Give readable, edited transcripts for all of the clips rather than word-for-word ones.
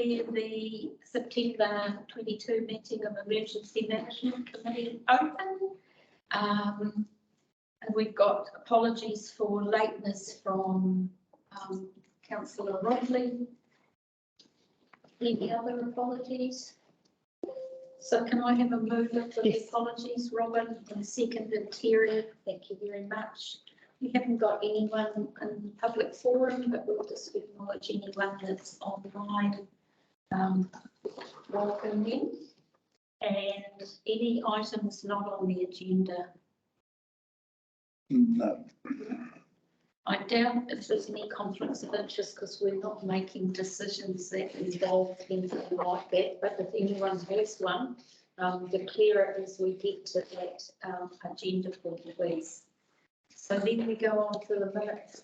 the September 22 meeting of Emergency Management Committee open. And we've got apologies for lateness from Councillor Rodley. Any other apologies? So can I have a mover for the apologies, Robin, and seconded Terry? Thank you very much. We haven't got anyone in public forum, but we'll just acknowledge anyone that's online. Welcome in. And any items not on the agenda? No. I doubt if there's any conflicts of interest because we're not making decisions that involve anything like that. But if anyone has one, declare it as we get to that agenda point, please. So then we go on to the minutes.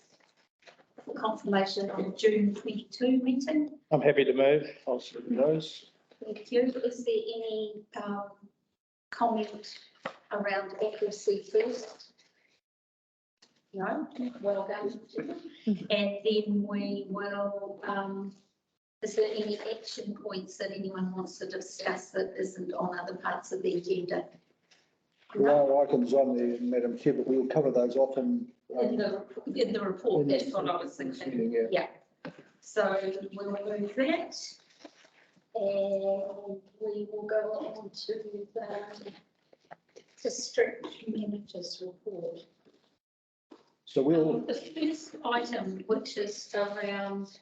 Confirmation of June 22 meeting. I'm happy to move. I'll second those. Thank you. Is there any comment around accuracy first? No? Well done. And then we will, is there any action points that anyone wants to discuss that isn't on other parts of the agenda? No items on there, Madam Chair, but we'll cover those off in the report. That's what I was thinking. Yeah. So we'll move that, and we will go on to the district manager's report. So we'll the first item, which is around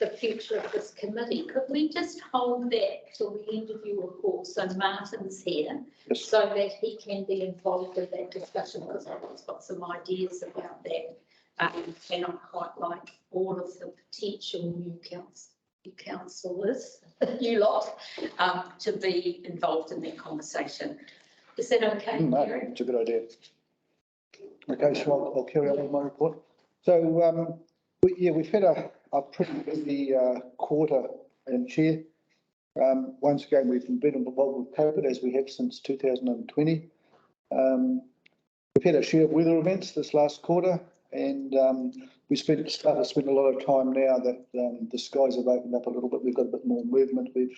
the future of this committee, could we just hold that till the end of your report so Martin's here, yes, so that he can be involved in that discussion, because I've got some ideas about that, and I'd quite like all of the potential new councillors, you lot, to be involved in that conversation. Is that okay, no, Gary? it's a good idea. Okay, so I'll carry on with my report. So we've had a pretty busy quarter, Madam Chair. Once again, we've been involved with COVID as we have since 2020. We've had a share of weather events this last quarter, and we started to spend a lot of time now that the skies have opened up a little bit. We've got a bit more movement. We've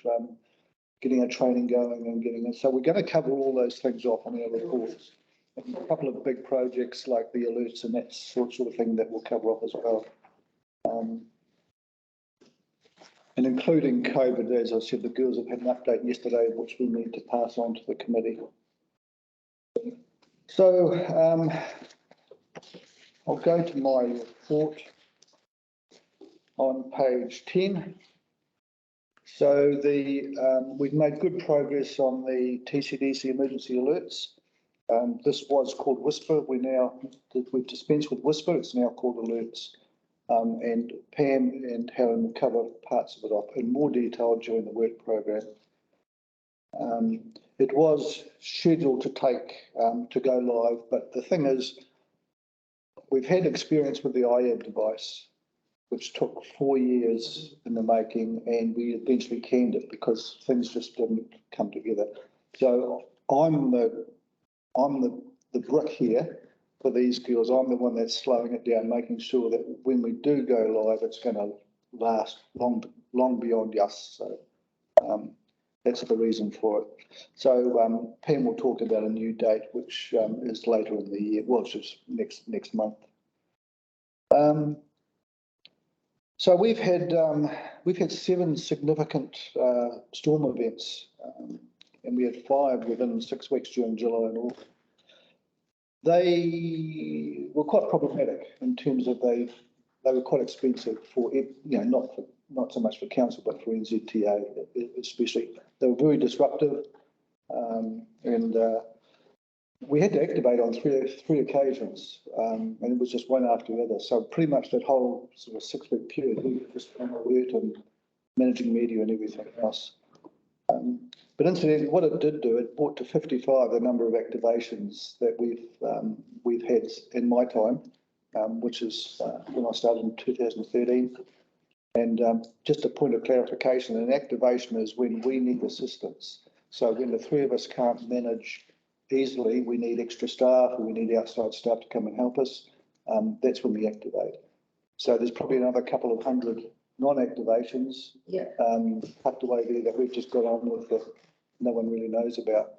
getting our training going and getting it. So we're going to cover all those things off on our reports. And a couple of big projects like the alerts and that sort of thing that we'll cover off as well. And including COVID, as I said, the girls have had an update yesterday, which we need to pass on to the committee. So I'll go to my report on page 10. So we've made good progress on the TCDC emergency alerts. This was called Whisper. We've dispensed with Whisper. It's now called Alerts. And Pam and Helen will cover parts of it off in more detail during the work program. It was scheduled to go live, but the thing is, we've had experience with the IAB device, which took 4 years in the making, and we eventually canned it because things just didn't come together. So I'm the brick here for these girls. I'm the one that's slowing it down, making sure that when we do go live, it's going to last long beyond us. So that's the reason for it. So Pam will talk about a new date, which is later in the year. Well, it's just next month. So we've had 7 significant storm events, and we had 5 within 6 weeks during July and August. They were quite problematic in terms of they were quite expensive for, not so much for council, but for NZTA especially. They were very disruptive, and we had to activate on three occasions, and it was just one after the other. So pretty much that whole sort of 6-week period, we were just on alert and managing media and everything else. But incidentally, what it did do, it brought to 55 the number of activations that we've had in my time, which is when I started in 2013. And just a point of clarification, an activation is when we need assistance. So when the 3 of us can't manage easily, we need extra staff, or we need outside staff to come and help us. That's when we activate. So there's probably another couple of hundred non-activations, Yeah. tucked away there that we've just got on with that no one really knows about.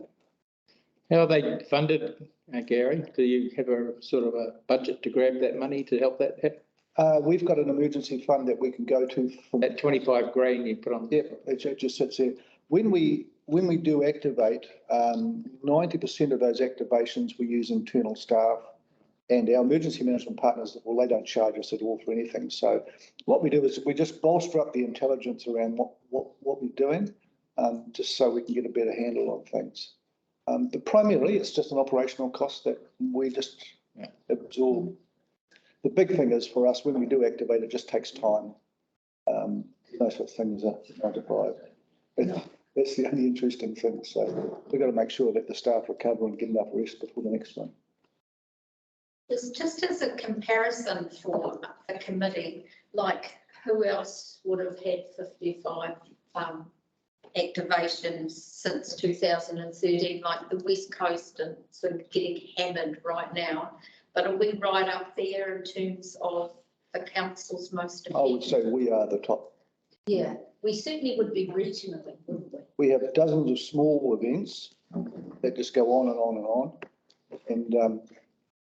How are they funded, Gary? Do you have a sort of a budget to grab that money to help that happen? We've got an emergency fund that we can go to. That 25 grand you put on? Yep, it just sits there. When we do activate, 90% of those activations we use internal staff, and our emergency management partners, well, they don't charge us at all for anything. So what we do is we just bolster up the intelligence around what we're doing, just so we can get a better handle on things. But primarily, it's just an operational cost that we just absorb. The big thing is for us, when we do activate, it just takes time. No such thing as a 9 to 5. That's the only interesting thing. So we've got to make sure that the staff recover and get enough rest before the next one. Just as a comparison for the committee, like who else would have had 55 activations since 2013, like the West Coast, and sort of getting hammered right now. But are we right up there in terms of the council's most effective? I would say we are the top. Yeah, we certainly would be regionally, wouldn't we? We have dozens of small events that just go on and on and on. And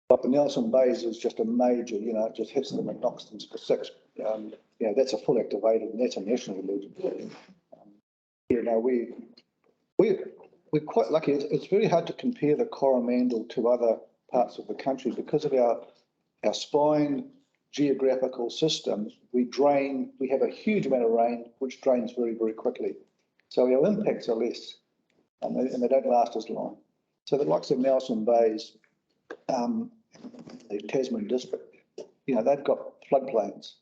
but the Nelson Bays is just a major, it just hits them and knocks them for 6. That's a full activated, and that's a national emergency. We're quite lucky. It's very hard to compare the Coromandel to other parts of the country because of our spine geographical system. We have a huge amount of rain, which drains very, very quickly. So our impacts are less, and they don't last as long. So the likes of Nelson Bays, the Tasman district, they've got floodplains,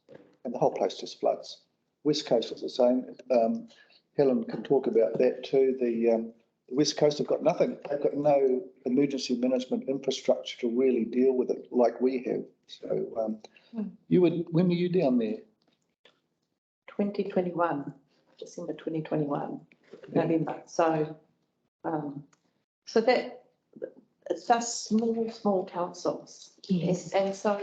and the whole place just floods. West Coast is the same. Helen can talk about that too. The West Coast have got nothing. They've got no emergency management infrastructure to really deal with it like we have. So when were you down there? 2021, December 2021, November. So that it's just small councils. Yes. And so,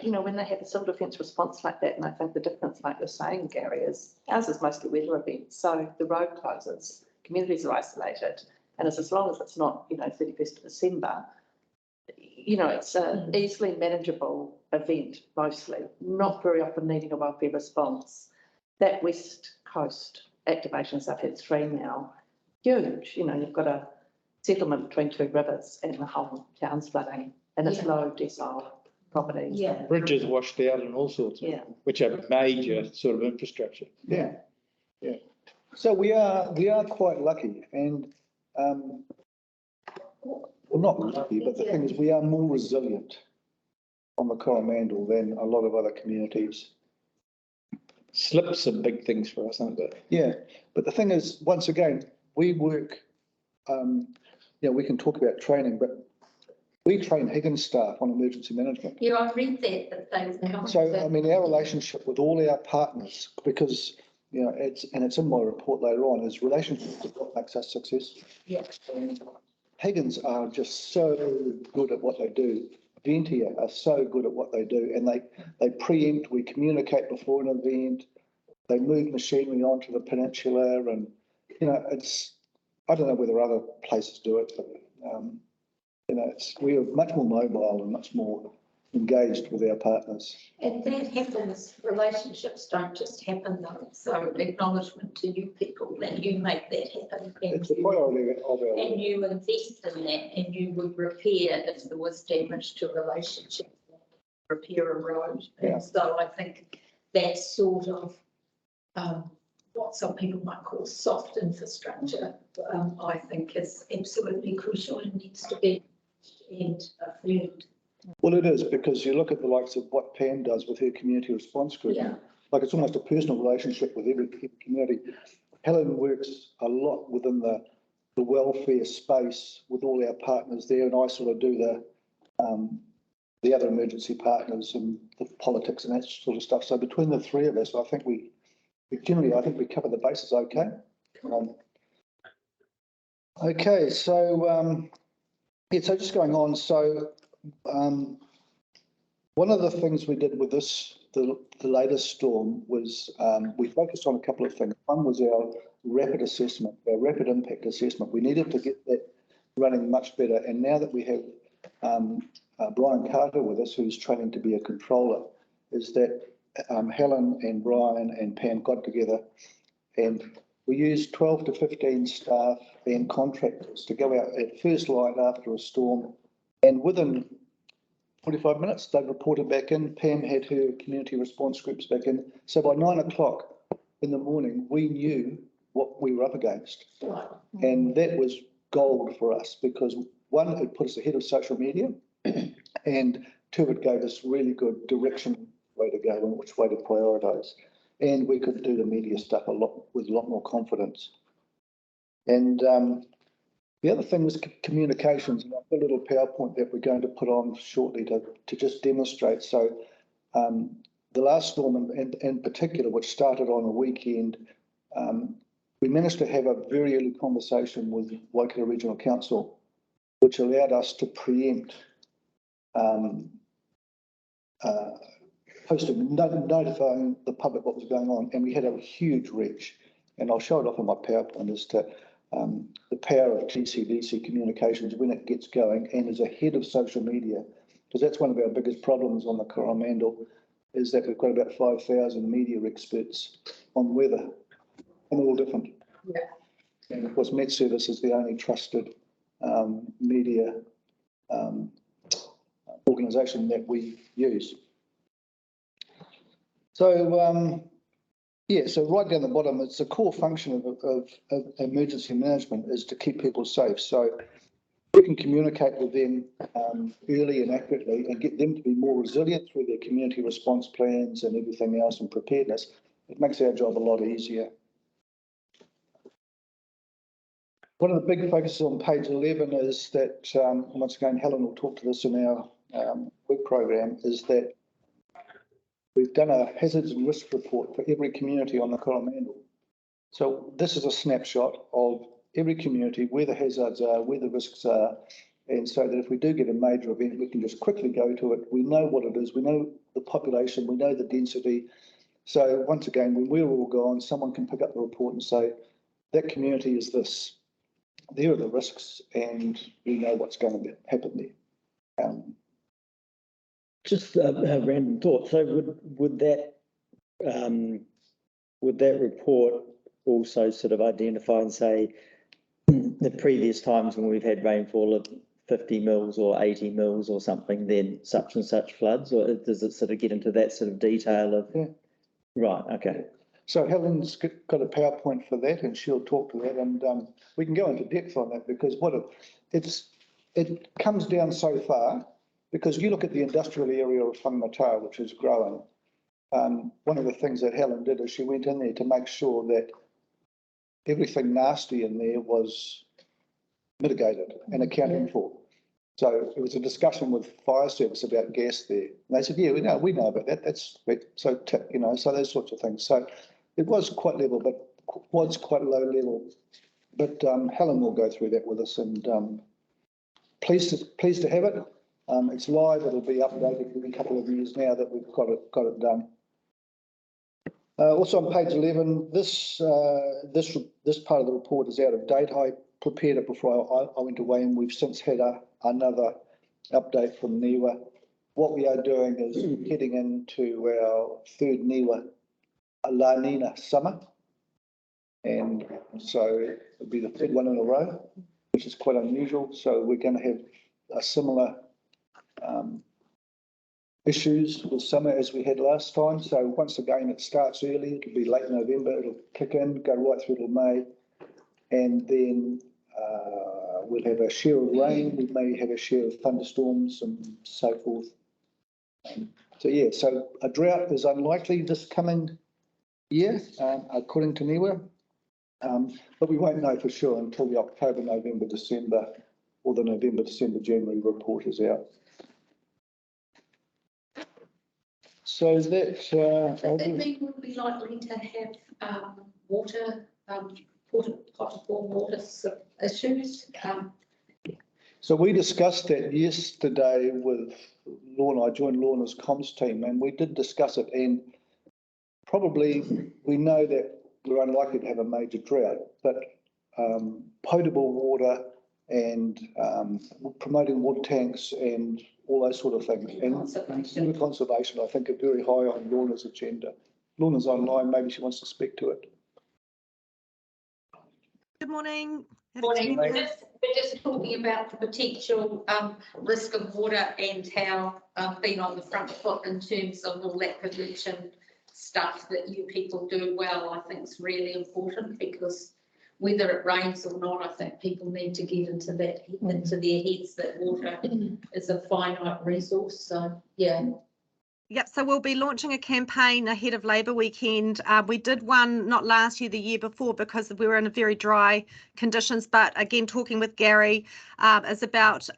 when they have a civil defence response like that, and I think the difference, like you're saying, Gary, is ours is mostly weather events. So the road closes, communities are isolated, and as long as it's not, 31st of December, it's an easily manageable event, mostly, not very often needing a welfare response. That West Coast activations, I've had 3 now, huge. You've got a settlement between 2 rivers and the whole town's flooding, and it's low decile properties. Yeah. Bridges washed out and all sorts of, which are major sort of infrastructure. Yeah. So we are quite lucky, and well, not lucky, but the thing is we are more resilient on the Coromandel than a lot of other communities. Slips are big things for us, aren't they? Yeah, but the thing is, once again, we work, we can talk about training, but we train Higgins staff on emergency management. Yeah, I read that they've So, our relationship with all our partners, because, it's in my report later on, is relationships is what makes us successful. Yeah. And Higgins are just so good at what they do. Ventia are so good at what they do, and they preempt, we communicate before an event, they move machinery onto the peninsula, and, I don't know whether other places do it, but, we are much more mobile and much more engaged with our partners. And that happens, relationships don't just happen though. So acknowledgement to you people that you make that happen. It's the priority of our. And you invest in that, and you would repair if there was damage to a relationship, repair a road. Yeah. And so I think that's sort of what some people might call soft infrastructure, I think is absolutely crucial and needs to be affirmed. Well, it is, because you look at the likes of what Pam does with her community response group. Yeah. Like it's almost a personal relationship with every community. Helen works a lot within the welfare space with all our partners there, and I sort of do the other emergency partners and the politics and that sort of stuff. So between the 3 of us, I think we generally, we cover the bases okay. Okay, so so just going on. So one of the things we did with this the latest storm was, we focused on a couple of things. One was our rapid assessment, our rapid impact assessment. We needed to get that running much better. And now that we have Brian Carter with us, who's training to be a controller, is that Helen and Brian and Pam got together and we used 12 to 15 staff and contractors to go out at first light after a storm. And within 45 minutes, they reported back in. Pam had her community response groups back in. So by 9 o'clock in the morning, we knew what we were up against. And that was gold for us because one, it put us ahead of social media, and two, it gave us really good direction, way to go and which way to prioritise. And we could do the media stuff with a lot more confidence. And the other thing was communications, and I've got a little PowerPoint that we're going to put on shortly to just demonstrate. So the last storm in particular, which started on a weekend, we managed to have a very early conversation with Waikato Regional Council, which allowed us to preempt posting, notifying the public what was going on, and we had a huge reach. And I'll show it off on my PowerPoint as to the power of TCDC communications when it gets going and is ahead of social media, because that's one of our biggest problems on the Coromandel, is that we've got about 5,000 media experts on weather, and all different. Yeah. And of course, Met Service is the only trusted media organisation that we use. So yeah, so right down the bottom, it's the core function of emergency management is to keep people safe. So we can communicate with them early and accurately and get them to be more resilient through their community response plans and everything else and preparedness. It makes our job a lot easier. One of the big focuses on page 11 is that, once again, Helen will talk to this in our work program, is that we've done a hazards and risk report for every community on the Coromandel. So this is a snapshot of every community, where the hazards are, where the risks are, and so that if we do get a major event, we can just quickly go to it. We know what it is, we know the population, we know the density. So once again, when we're all gone, someone can pick up the report and say, that community is this. There are the risks, and we know what's going to happen there. Just a random thought. So would that report also sort of identify and say the previous times when we've had rainfall of 50 mils or 80 mils or something, then such and such floods, or does it sort of get into that sort of detail of? Yeah. Right. Okay. So Helen's got a PowerPoint for that, and she'll talk to that, and we can go into depth on that, because it comes down so far, because you look at the industrial area of Whangamata, which is growing. One of the things that Helen did is she went in there to make sure that everything nasty in there was mitigated and accounted for. So it was a discussion with fire service about gas there. And they said, yeah, we know about that. That's so, so those sorts of things. So it was quite level, but was quite low level. But Helen will go through that with us, and pleased to have it. It's live. It'll be updated every couple of years now that we've got it done. Also on page 11, this part of the report is out of date. I prepared it before I went away, and we've since had another update from NIWA. What we are doing is heading into our third NIWA La Nina summer, and so it'll be the third one in a row, which is quite unusual. So we're going to have a similar issues with summer as we had last time. So once again, it starts early. It'll be late November. It'll kick in, go right through to May, and then we'll have a share of rain. We may have a share of thunderstorms and so forth. So yeah, so a drought is unlikely this coming year, according to NIWA, but we won't know for sure until the October, November, December, or the November, December, January report is out. So that Does that mean we'll be likely to have water, potable water issues? So we discussed that yesterday with Lorna. I joined Lorna's comms team and we did discuss it, and probably we know that we're unlikely to have a major drought, but potable water and promoting water tanks and all those sort of things. And water conservation, I think, are very high on Lorna's agenda. Lorna's online, maybe she wants to speak to it. Good morning. Morning. We're just talking about the potential risk of water and how being on the front foot in terms of all that prevention stuff that you people do well, I think is really important, because whether it rains or not, I think people need to get into that, into their heads that water is a finite resource. So, yeah. Yep, so we'll be launching a campaign ahead of Labour weekend. We did one not last year, the year before, because we were in very dry conditions. But again, talking with Gary is about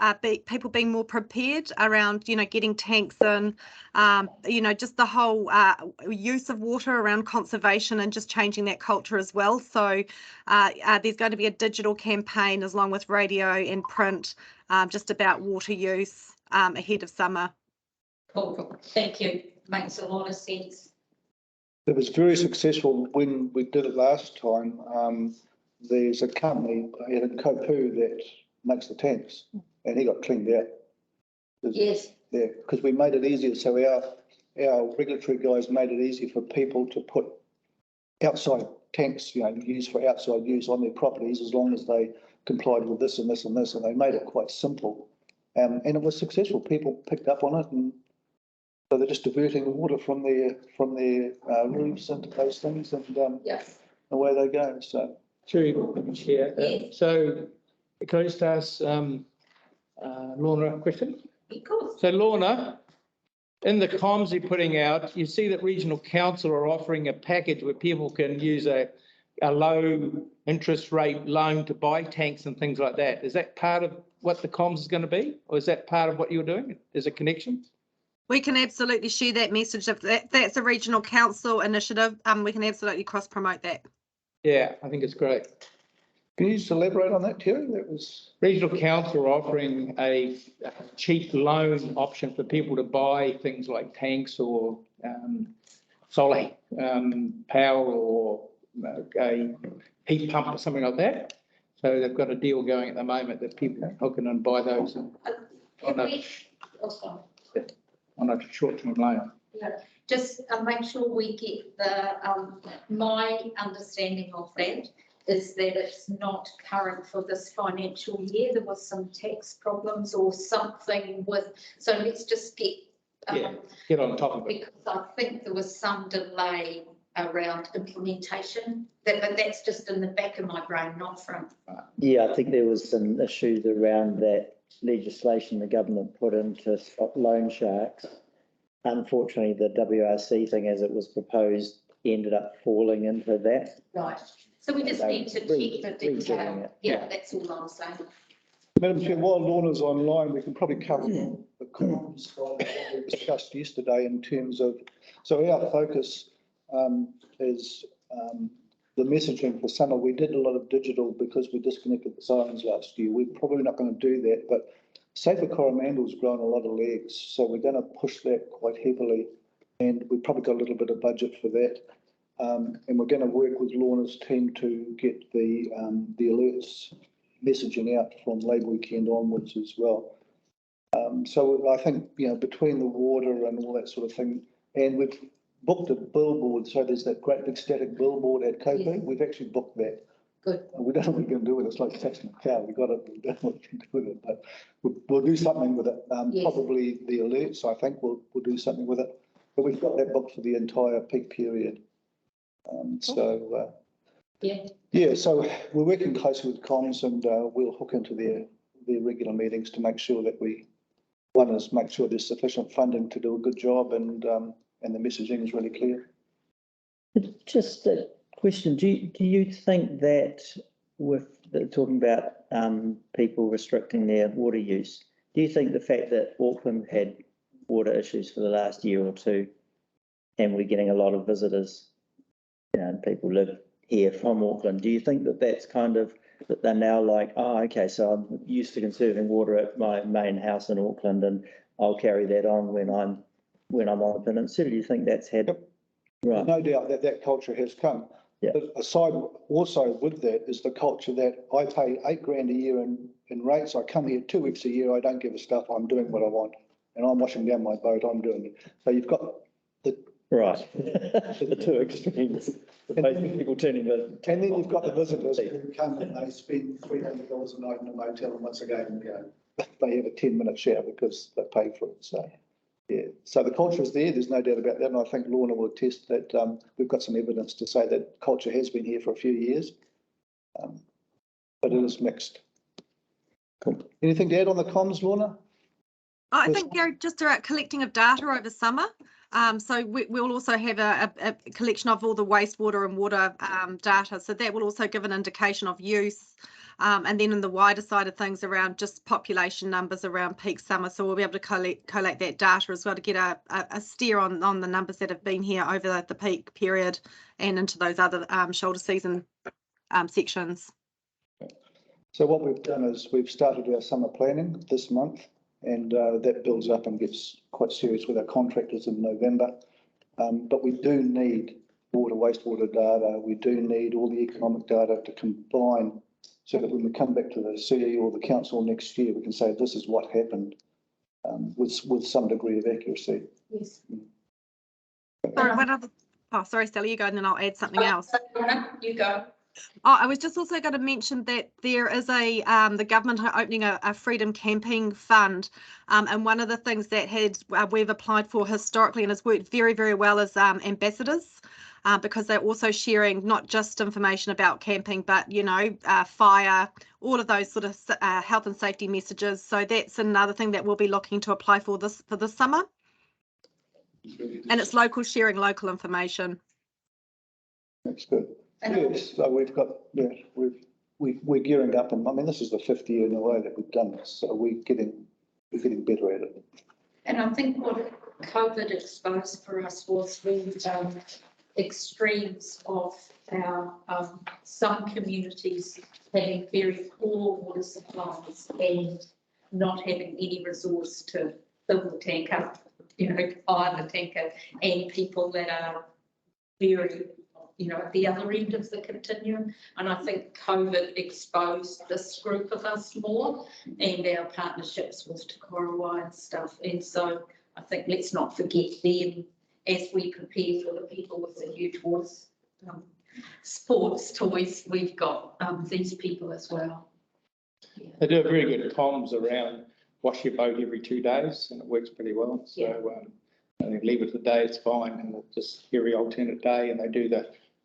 people being more prepared around, getting tanks in, just the whole use of water around conservation and just changing that culture as well. So there's going to be a digital campaign along with radio and print just about water use ahead of summer. Cool. Thank you. Makes a lot of sense. It was very successful when we did it last time. There's a company in Kopu that makes the tanks, and he got cleaned out. Yes. Yeah, because we made it easier. So our regulatory guys made it easy for people to put outside tanks, used for outside use on their properties, as long as they complied with this and this and this, and they made it quite simple. And it was successful. People picked up on it, and so they're just diverting the water from their roofs into those things, and Yes. away they go. So, Through Chair. Yes. So, can I just ask Lorna a question? Of course. So, Lorna, in the comms you're putting out, you see that regional council are offering a package where people can use a low interest rate loan to buy tanks and things like that. Is that part of what the comms is going to be, or is that part of what you're doing? Is a connection? We can absolutely share that message. If that's a regional council initiative, we can absolutely cross promote that. Yeah, I think it's great. can you just elaborate on that, Terry? That was Regional council are offering a cheap loan option for people to buy things like tanks or solar power or a heat pump or something like that. So they've got a deal going at the moment that people are hooking and buy those on a short-term loan. Yeah, just make sure we get the, my understanding of that is that it's not current for this financial year. There was some tax problems or something with, so let's just get Get on top of it. because I think there was some delay around implementation, but that's just in the back of my brain, not front. Yeah, I think there was some issues around that legislation the government put in to stop loan sharks. Unfortunately, the WRC thing as it was proposed ended up falling into that. Right. So we just need to check the detail. it. Yeah, that's all I'm saying. Madam Chair, while Lorna's online, we can probably cover the comms that we discussed yesterday in terms of, so our focus is the messaging for summer. We did a lot of digital because we disconnected the sirens last year. We're probably not going to do that, but Safer Coromandel's grown a lot of legs, so we're going to push that quite heavily, and we've probably got a little bit of budget for that. And we're going to work with Lorna's team to get the alerts messaging out from Labour weekend onwards as well. So I think, between the water and all that sort of thing, and we've booked a billboard, so there's that great big static billboard at Kopu. Yes. We've actually booked that. Good. We don't know what we can do with it. It's like taxing a cow. We got it. We don't know what we can do with it, but we'll do something with it. Yes. Probably the alerts. I think we'll do something with it. But we've got that booked for the entire peak period. Yeah. So we're working closely with comms, and we'll hook into their regular meetings to make sure that make sure there's sufficient funding to do a good job, and the messaging is really clear. Just a question, do you think that with talking about people restricting their water use, do you think the fact that Auckland had water issues for the last year or two, and we're getting a lot of visitors, and people live here from Auckland, do you think that that's kind of But they're now like, oh, okay, so I'm used to conserving water at my main house in Auckland, and I'll carry that on when I'm on the peninsula. Do you think that's had, right? No doubt that that culture has come. Yeah. But aside also with that is the culture that I pay $8,000 a year in rates. I come here 2 weeks a year. I don't give a stuff. I'm doing what I want, and I'm washing down my boat. I'm doing it. So you've got the Right. The two extremes. Basically people turning the. and then you've got the visitors who come and they spend $300 a night in a motel, and once again, they have a 10-minute shower because they pay for it. So. Yeah, so the culture is there. There's no doubt about that, and I think Lorna will attest that we've got some evidence to say that culture has been here for a few years, but it is mixed. Cool. Anything to add on the comms, Lorna? I Yes. think, Gary, just around collecting of data over summer. So we'll also have a collection of all the wastewater and water data. So that will also give an indication of use. And then in the wider side of things around just population numbers around peak summer. So we'll be able to collect that data as well to get a steer on the numbers that have been here over the peak period and into those other shoulder season sections. So what we've done is we've started our summer planning this month, and that builds up and gets quite serious with our contractors in November. But we do need water, wastewater data. We do need all the economic data to combine so that when we come back to the CE or the council next year, we can say this is what happened with some degree of accuracy. Yes. Sorry, what other? Oh, sorry, Sally, you go, and then I'll add something else. You go. Oh, I was just also going to mention that there is the government are opening a freedom camping fund, and one of the things that we've applied for historically and has worked very, very well is ambassadors. Because they're also sharing not just information about camping, but, fire, all of those sort of health and safety messages. So that's another thing that we'll be looking to apply for this summer. And it's local sharing, local information. That's good. Yes, so we've got, we're gearing up, and I mean, this is the 5th year in a row that we've done this, so we're getting better at it. And I think what COVID exposed for us was the extremes of our some communities having very poor water supplies and not having any resource to fill the tank up, fire the tanker, and people that are very, at the other end of the continuum. And I think COVID exposed this group of us more, and our partnerships with Te Korawai and stuff. And so I think let's not forget them as we prepare for the people with the huge water sports toys. We've got these people as well. Yeah. They do a very good comms around wash your boat every 2 days, and it works pretty well. So they leave it a day, it's fine, and just every alternate day, and they do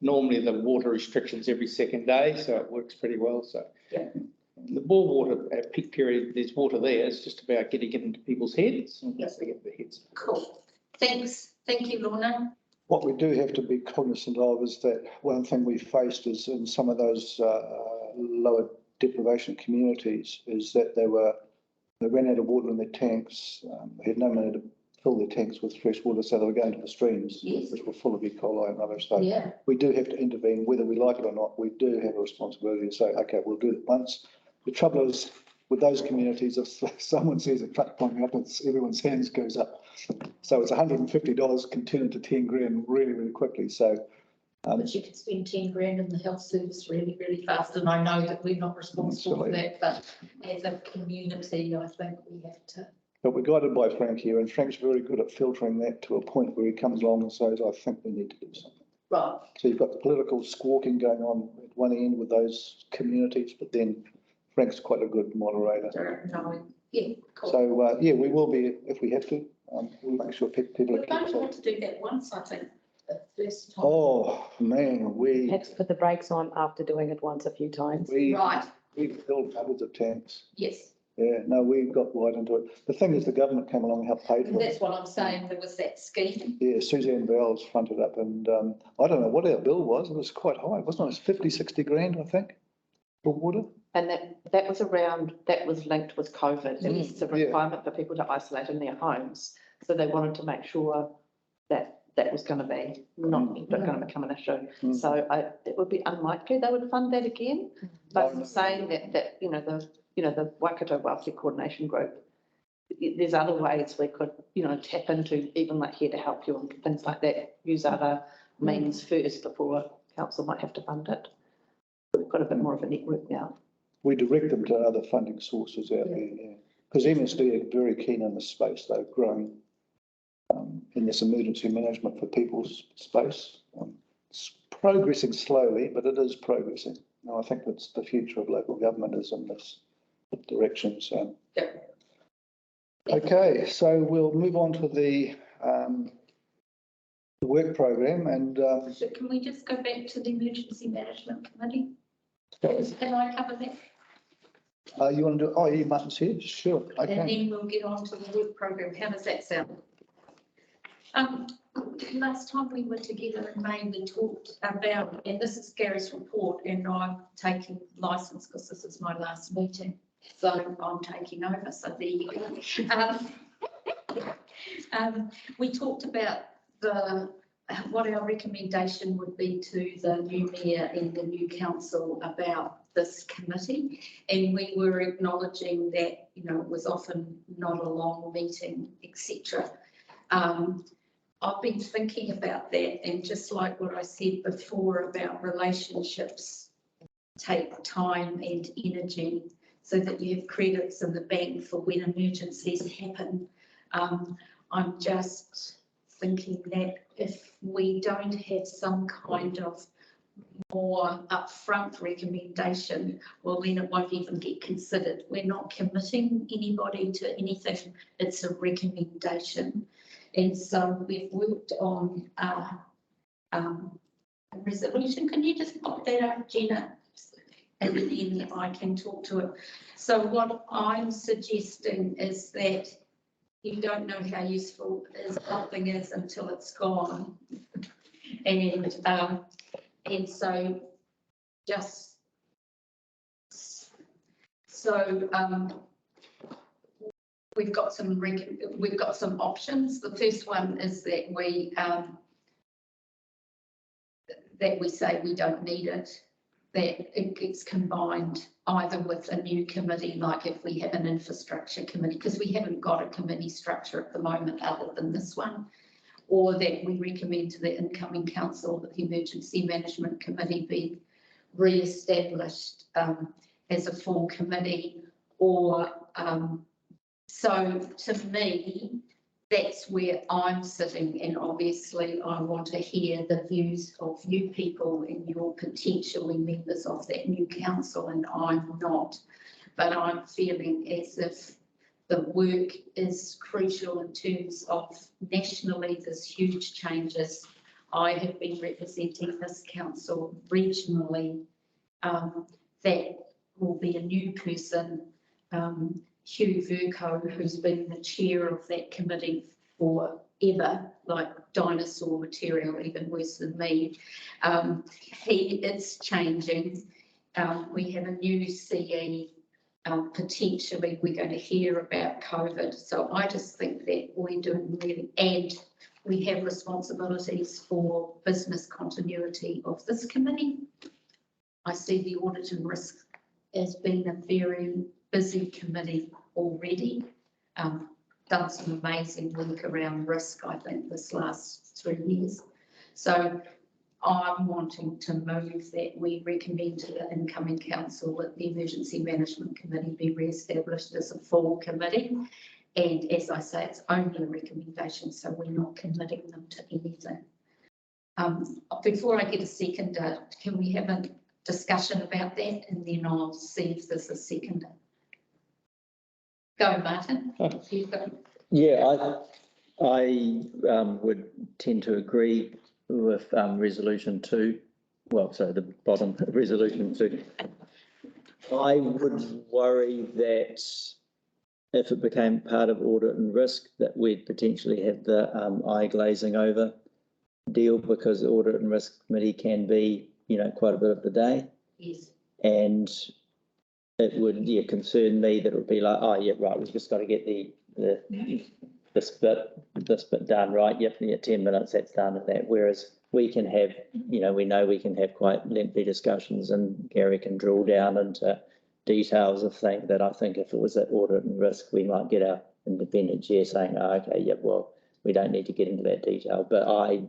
normally the water restrictions every 2nd day, so it works pretty well. So the bore water at peak period, there's water there. It's just about getting it into people's heads, and once they get their heads. Cool. Thanks. Thank you, Lorna. What we do have to be cognizant of is that one thing we faced is in some of those lower deprivation communities is that they ran out of water in their tanks. They had no money to fill their tanks with fresh water, so they were going to the streams, which were full of E. coli and rubbish. So we do have to intervene, whether we like it or not. We do have a responsibility to say, okay, we'll do it once. The trouble is with those communities, if someone sees a truck coming up, everyone's hands goes up. So it's $150 can turn into 10 grand really, really quickly. So, but you could spend 10 grand in the health service really, really fast. And I know that we're not responsible for that, but as a community, I think we have to. But we're guided by Frank here, and Frank's very good at filtering that to a point where he comes along and says, I think we need to do something. Right. So you've got the political squawking going on at one end with those communities, but then Frank's quite a good moderator. Yeah, cool. So, we will be, if we have to, we'll make sure people We're going to have to do that once, I think, the first time. Oh, man, Had to put the brakes on after doing it once a few times. we Right, filled cupboards of tanks. yes. Yeah, no, we got right into it. The thing is, the government came along and helped pay for it. That's what I'm saying. There was that scheme. Yeah, Suzanne Bell's fronted up, and I don't know what our bill was. It was quite high, wasn't it? It was 50, 60 grand, I think, for water. And that was linked with COVID. It was a requirement for people to isolate in their homes. So they wanted to make sure that was going to be not going to become an issue. So it would be unlikely they would fund that again. But I'm saying that, the Waikato Welfare Coordination Group, there's other ways we could, tap into, even like Here to Help You and things like that, use other means first before council might have to fund it. We've got a bit more of a network now. We direct them to other funding sources out there, yeah. Because MSD are very keen in this space. They've grown in this emergency management for people's space. It's progressing slowly, but it is progressing. No, I think that's the future of local government is in this direction. So, okay, so we'll move on to the work program, and So can we just go back to the Emergency Management Committee? Can I cover that? you want to do? Oh, yeah, Martin's here. Sure. And Okay. then we'll get on to the work program. How does that sound? Last time we were together in May, we talked about, and this is Gary's report, and I'm taking license because this is my last meeting, so I'm taking over. So there you go. We talked about what our recommendation would be to the new mayor and the new council about this committee, and we were acknowledging that it was often not a long meeting, etc. I've been thinking about that, and just like what I said before about relationships take time and energy, so that you have credits in the bank for when emergencies happen. I'm just thinking that if we don't have some kind of more upfront recommendation, well, then it won't even get considered. We're not committing anybody to anything. It's a recommendation. And so we've worked on a resolution. Can you just pop that up, Jenna? And then I can talk to it. So what I'm suggesting is that you don't know how useful something is until it's gone. And so just so we've got some options. The first one is that we say we don't need it, that it gets combined either with a new committee, like if we have an infrastructure committee, because we haven't got a committee structure at the moment other than this one, or that we recommend to the incoming council that the Emergency Management Committee be re-established as a full committee, or so to me, that's where I'm sitting, and obviously I want to hear the views of you people and you're potentially members of that new council, and I'm not, but I'm feeling as if the work is crucial in terms of nationally there's huge changes. I have been representing this council regionally. That will be a new person, Hugh Verco, who's been the chair of that committee forever, like dinosaur material, even worse than me. He is changing. We have a new CE. Potentially we're going to hear about COVID. So I just think that we're doing really, and we have responsibilities for business continuity of this committee. I see the audit and risk as being a very busy committee already. Done some amazing work around risk, I think, this last 3 years. So I'm wanting to move that we recommend to the incoming council that the Emergency Management Committee be re-established as a full committee. And as I say, it's only a recommendation, so we're not committing them to anything. Before I get a seconder, can we have a discussion about that, and then I'll see if there's a seconder. Go, Martin. You go. Yeah, I would tend to agree with resolution 2. Well, so the bottom resolution 2. I would worry that if it became part of audit and risk, that we'd potentially have the eye glazing over deal, because the audit and risk committee can be, quite a bit of the day. Yes. And it would, concern me that it would be like, oh yeah, right, we've just got to get this bit done, right? Yep, 10 minutes, that's done, and that. Whereas we can have, we know we can have quite lengthy discussions, and Gary can drill down into details of things that I think if it was at audit and risk, we might get our independent chair saying, oh, okay, yeah, well, we don't need to get into that detail. But I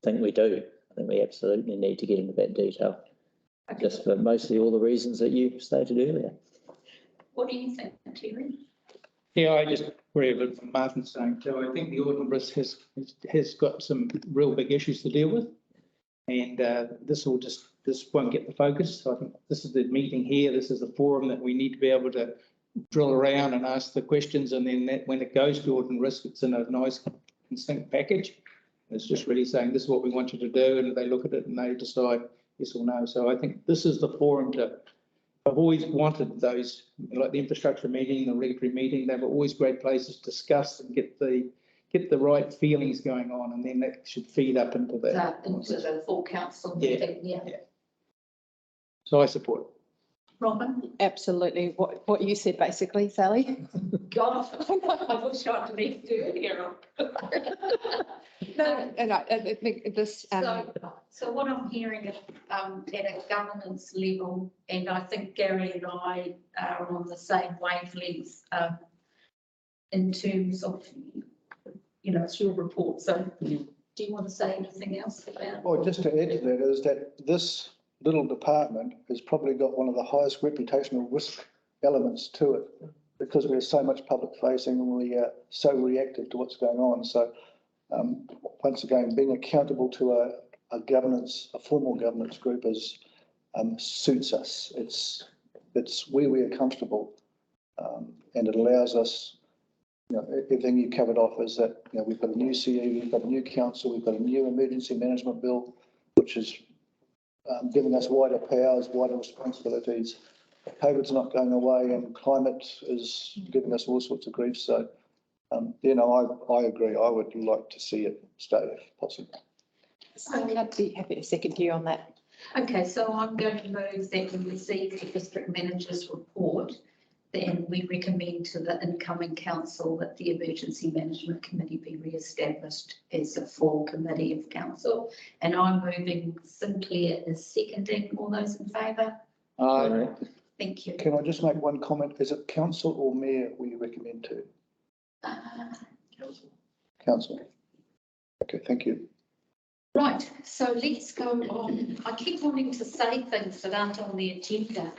think we do. I think we absolutely need to get into that detail. Okay. Just for mostly all the reasons that you stated earlier. What do you think, Terry? Yeah, I just agree with what Martin's saying too. I think the audit risk has got some real big issues to deal with. And this won't get the focus. So I think this is the meeting here. This is the forum that we need to be able to drill around and ask the questions. And then when it goes to audit and risk, it's in a nice, distinct package. It's just really saying, this is what we want you to do. And they look at it and they decide yes or no. So I think this is the forum I've always wanted those, like the infrastructure meeting, the regulatory meeting. They were always great places to discuss and get the right feelings going on, and then that should feed up into that. Into the full council Yeah. meeting, yeah. So I support. Robin? Absolutely. What you said, basically, Sally. God, I wish I'd left earlier. No, and I think this. So what I'm hearing is at a governance level, and I think Gary and I are on the same wavelength in terms of, it's your report. So do you want to say anything else about? Well, just to add to that is that this little department has probably got one of the highest reputational risk elements to it, because we're so much public facing and we are so reactive to what's going on. So once again, being accountable to a formal governance group suits us. It's where we are comfortable, and it allows us, everything you covered off is that, we've got a new CE, we've got a new council, we've got a new emergency management bill, which is giving us wider powers, wider responsibilities. COVID's not going away, and climate is giving us all sorts of grief. So, I agree. I would like to see it stay if possible. I'd be happy to second you on that. Okay, so I'm going to move that we receive the district manager's report. Then we recommend to the incoming council that the emergency management committee be re-established as a full committee of council. And I'm moving. Sinclair is seconding. All those in favour? Aye. Thank you. Can I just make one comment? Is it council or mayor we recommend to? Council. Okay, thank you. Right, so let's go on. I keep wanting to say things that aren't on the agenda.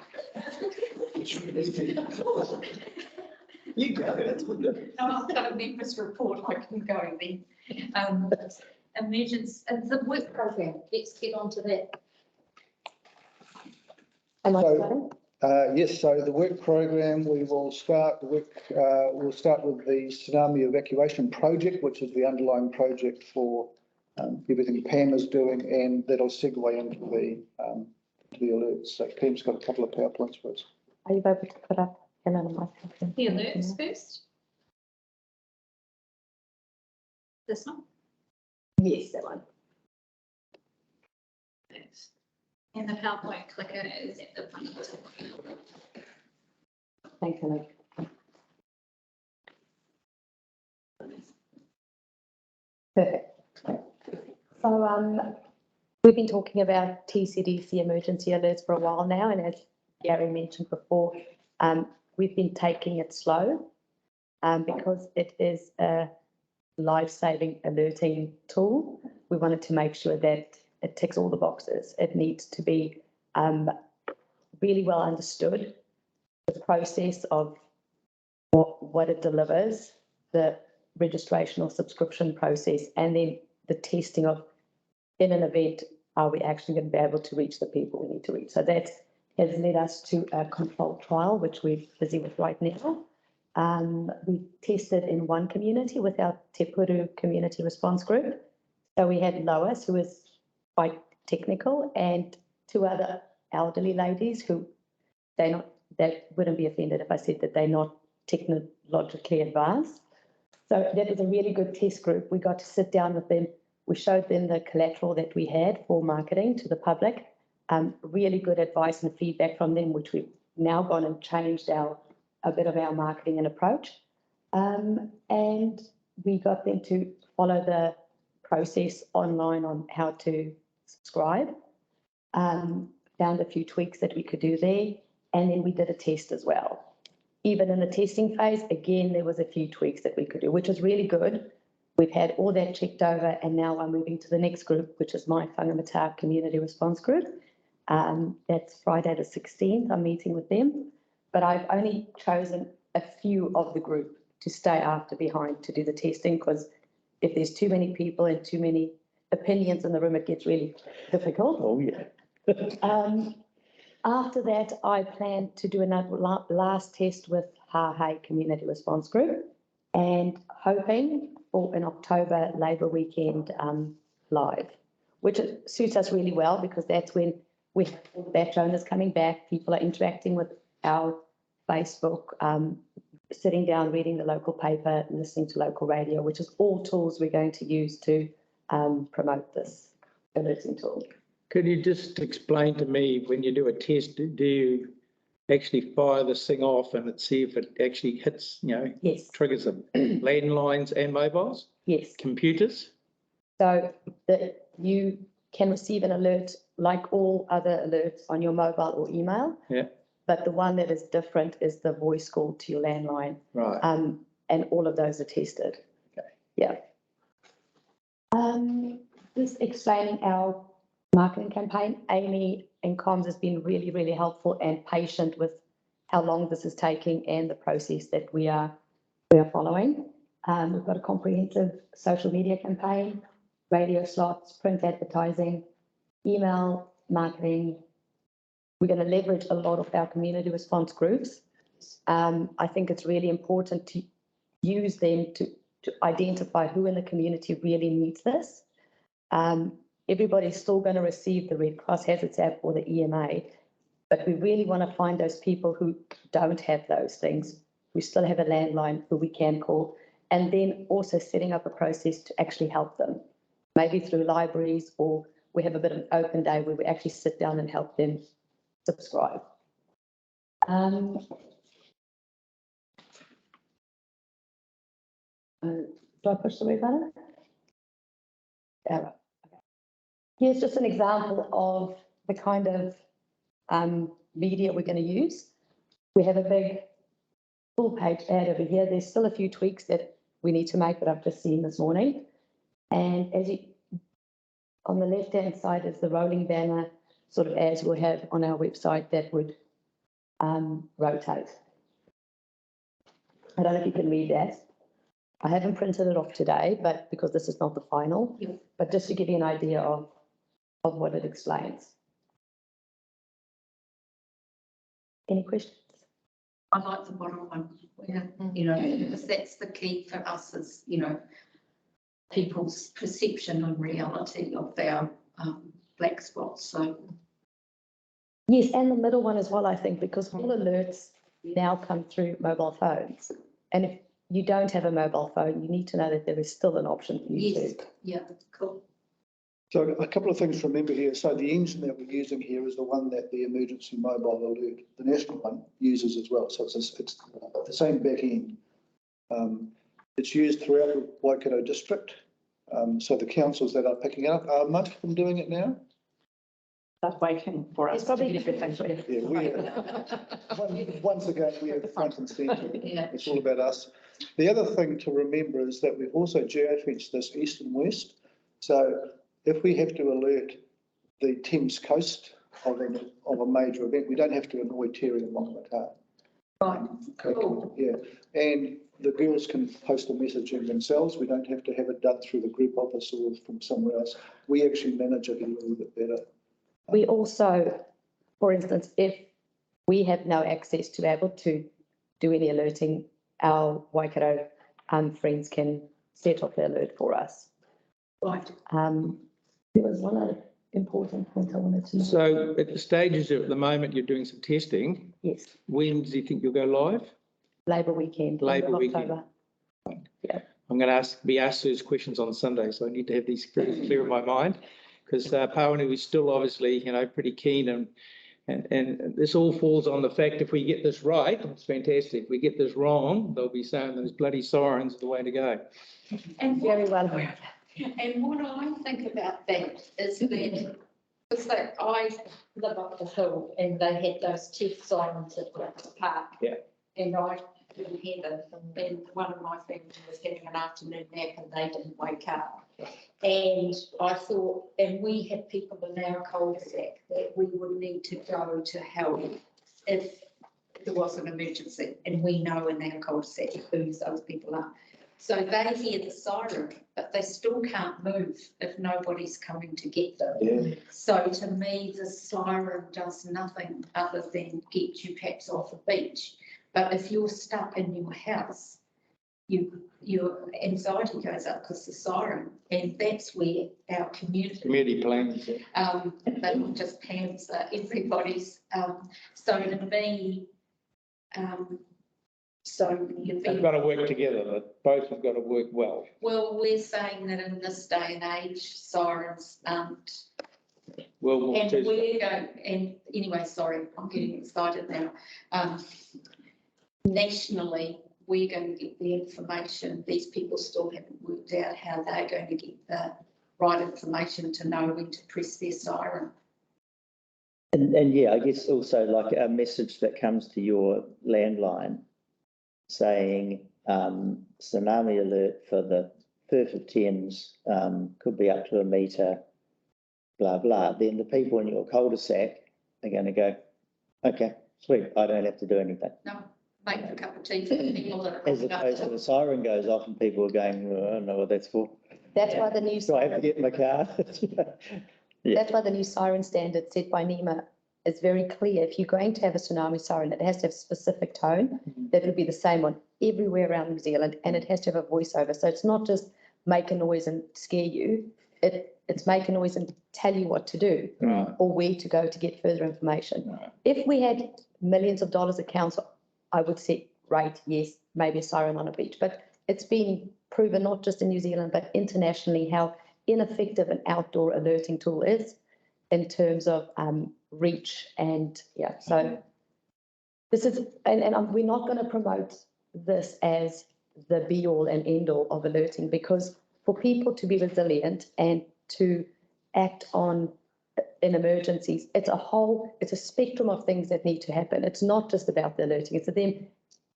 You go, that's good. No, I've got a members report, I can go then. Emergency, the work program, let's get on to that. Yes, so the work program, we'll start with the tsunami evacuation project, which is the underlying project for everything Pam is doing, and that'll segue into the alerts. So Pam's got a couple of PowerPoints for us. Are you able to put up Helen and myself? The alerts first. This one? Yes, that one. Thanks. And the PowerPoint clicker is at the front. Thanks, Helen. Perfect. So we've been talking about TCDC emergency alerts for a while now, and as Gary mentioned before, we've been taking it slow because it is a life-saving alerting tool. We wanted to make sure that it ticks all the boxes. It needs to be really well understood, the process of what it delivers, the registration or subscription process, and then the testing of, in an event, are we actually going to be able to reach the people we need to reach? So that has led us to a controlled trial, which we're busy with right now. We tested in one community with our Te Puru community response group. So we had Lois, who is quite technical, and two other elderly ladies who that wouldn't be offended if I said that they're not technologically advanced. So that was a really good test group. We got to sit down with them. We showed them the collateral that we had for marketing to the public. Really good advice and feedback from them, which we've now gone and changed a bit of our marketing and approach. And we got them to follow the process online on how to subscribe. Found a few tweaks that we could do there, and then we did a test as well. Even in the testing phase, again, there was a few tweaks that we could do, which was really good. We've had all that checked over, and now I'm moving to the next group, which is my Whangamata Community Response Group. That's Friday the 16th. I'm meeting with them, but I've only chosen a few of the group to stay after behind to do the testing, because if there's too many people and too many opinions in the room, it gets really difficult. Oh, yeah. After that, I plan to do another last test with Hahe Community Response Group, and hoping for an October Labour weekend live, which suits us really well, because that's when we have all the batch owners coming back, people are interacting with our Facebook, sitting down, reading the local paper, listening to local radio, which is all tools we're going to use to promote this alerting tool. Could you just explain to me, when you do a test, do you actually fire this thing off and see if it actually hits, Yes, triggers them, landlines and mobiles, yes. computers? So that you can receive an alert like all other alerts on your mobile or email. Yeah. But the one that is different is the voice call to your landline. Right. And all of those are tested. Okay. Yeah. Just explaining our marketing campaign. Amy in comms has been really, really helpful and patient with how long this is taking and the process that we are following. We've got a comprehensive social media campaign, radio slots, print advertising, email marketing. We're going to leverage a lot of our community response groups. I think it's really important to use them to identify who in the community really needs this. Everybody's still going to receive the Red Cross Hazards app or the EMA, but we really want to find those people who don't have those things, who still have a landline who we can call, and then also setting up a process to actually help them, maybe through libraries, or we have a bit of an open day where we actually sit down and help them subscribe. Do I push the red button? Yeah, right. Here's just an example of the kind of media we're going to use. We have a big full page ad over here. There's still a few tweaks that we need to make that I've just seen this morning. And as you, on the left-hand side is the rolling banner sort of ads we'll have on our website that would rotate. I don't know if you can read that. I haven't printed it off today, but because this is not the final, but just to give you an idea of what it explains. Any questions? I like the bottom one, where, because that's the key for us is, people's perception and reality of our black spots, so. Yes, and the middle one as well, I think, because all alerts now come through mobile phones. And if you don't have a mobile phone, you need to know that there is still an option for you Yes, to. yeah, cool. So a couple of things to remember here. So the engine that we're using here is the one that the emergency mobile alert, the national one, uses as well. So it's the same back end. It's used throughout the Waikato district. So the councils that are picking it up, are most of them doing it now? That's waiting for us It's to probably get everything. Yeah, once again, we have front and centre. Yeah. It's all about us. The other thing to remember is that we've also geofenced this east and west. So if we have to alert the Thames coast of a major event, we don't have to annoy Terry and Whangamata. Right, cool. Yeah, and the girls can post a message in themselves. We don't have to have it done through the group office or from somewhere else. We actually manage it a little bit better. We also, for instance, if we have no access to be able to do any alerting, our Waikato friends can set off the alert for us. Right. There was one other important point I wanted to know. So at the stages at the moment, you're doing some testing. Yes, When do you think you'll go live? Labour weekend. Labour end of weekend. October. Yeah. I'm going to be asked those questions on Sunday, so I need to have these very clear in my mind, because Pawanui is still obviously, pretty keen, and this all falls on the fact if we get this right, it's fantastic. If we get this wrong, they'll be saying those bloody sirens are the way to go. And Very well aware of that. And what I think about that is that, because like I live up the hill and they had those teeth sirens at the park. Yeah. And I didn't hear them, and one of my family was having an afternoon nap and they didn't wake up. And I thought, and we have people in our cul-de-sac that we would need to go to help if there was an emergency, and we know in our cul-de-sac who those people are. So they hear the siren, but they still can't move if nobody's coming to get them. Yeah. So to me, the siren does nothing other than get you perhaps off the beach. But if you're stuck in your house, your anxiety goes up because the siren, and that's where our Community plans. they're not just Pam's, everybody's, so to me, so you've They've been, got to work together, but both have got to work well. well, we're saying that in this day and age, sirens aren't. World War And II. we're going, and anyway, sorry, I'm getting excited now. Nationally, we're going to get the information. These people still haven't worked out how they're going to get the right information to know when to press their siren. And yeah, I guess also like a message that comes to your landline saying, tsunami alert for the Firth of Thames, could be up to a metre, blah, blah. Then the people in your cul-de-sac are going to go, okay, sweet, I don't have to do anything. No, make a cup of tea for the people that are. As opposed to the siren goes off and people are going, well, I don't know what that's for. That's why the new Do I have to siren, get in my car? Yeah. that's why the new siren standard set by NEMA is very clear. If you're going to have a tsunami siren, it has to have a specific tone. That would be the same one everywhere around New Zealand, and it has to have a voiceover. So it's not just make a noise and scare you. It's make a noise and tell you what to do Right. or where to go to get further information. Right. If we had millions of dollars at council, I would say, right, yes, maybe a siren on a beach. But it's been proven not just in New Zealand, but internationally, how ineffective an outdoor alerting tool is in terms of reach and, yeah, so this is, and we're not going to promote this as the be all and end all of alerting, because for people to be resilient and to act on in emergencies, it's a spectrum of things that need to happen. It's not just about the alerting, it's them.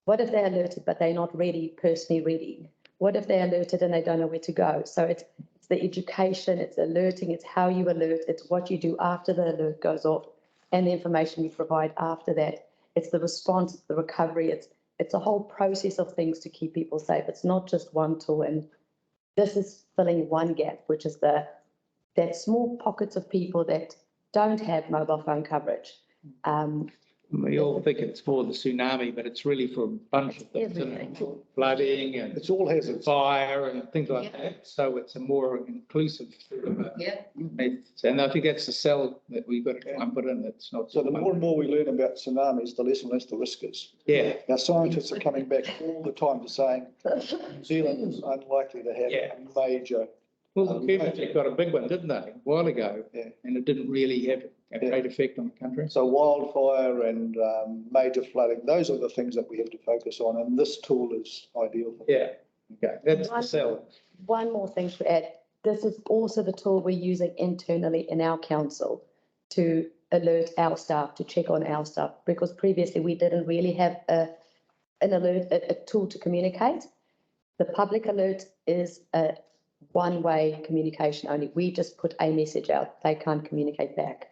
What if they're alerted, but they're not ready, personally ready? What if they're alerted and they don't know where to go? So it's the education, it's alerting, it's how you alert, it's what you do after the alert goes off, and the information you provide after that. It's the response, the recovery, it's a whole process of things to keep people safe. It's not just one tool, and this is filling one gap, which is that small pockets of people that don't have mobile phone coverage. We all think it's for the tsunami, but it's really for a bunch of things, isn't it? Everything. Flooding and It's all hazards. fire and things like Yeah. that. So it's a more inclusive sort of Yeah, method. And I think that's the cell that we've got to try and put in. It's not. So the more and more we learn about tsunamis, the less and less the risk is. Yeah, Our scientists are coming back all the time to saying New Zealand is unlikely to have Yeah. a major. well, the Cubans got a big one, didn't they, a while ago? Yeah. And it didn't really have a great effect on the country. So wildfire and major flooding, those are the things that we have to focus on, and this tool is ideal for that. Yeah, okay, that's the cell. One more thing to add, this is also the tool we're using internally in our council to alert our staff, to check on our staff, because previously we didn't really have a tool to communicate. The public alert is a one-way communication only. We just put a message out, they can't communicate back.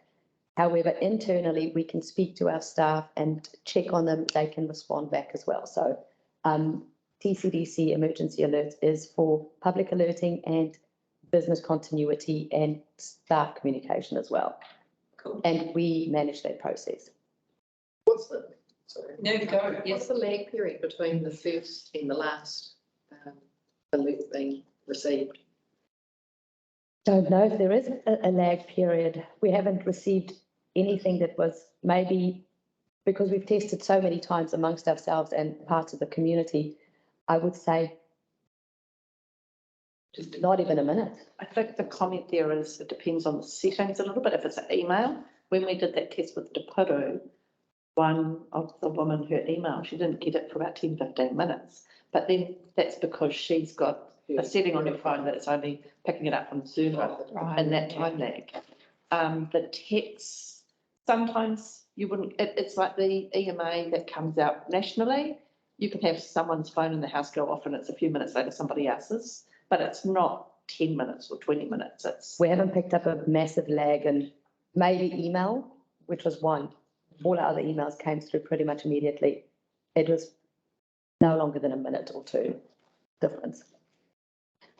However, internally, we can speak to our staff and check on them, they can respond back as well. So TCDC emergency alerts is for public alerting and business continuity and staff communication as well. cool. And we manage that process. What's the, sorry. No, go, What's yes. the lag period between the first and the last alert being received? Don't know if there is a lag period. We haven't received anything that was maybe, because we've tested so many times amongst ourselves and parts of the community, I would say Just not even a minute. I think the comment there is, it depends on the settings a little bit. If it's an email, when we did that test with Te Puru, one of the women, her email, she didn't get it for about 10, 15 minutes. But then that's because she's got a setting on your phone that it's only picking it up from the server and that time lag. The text, sometimes you wouldn't, it's like the EMA that comes out nationally. You can have someone's phone in the house go off and it's a few minutes later somebody else's, but it's not 10 minutes or 20 minutes. It's. We haven't picked up a massive lag, and maybe email, which was one. All our other emails came through pretty much immediately. It was no longer than a minute or two difference.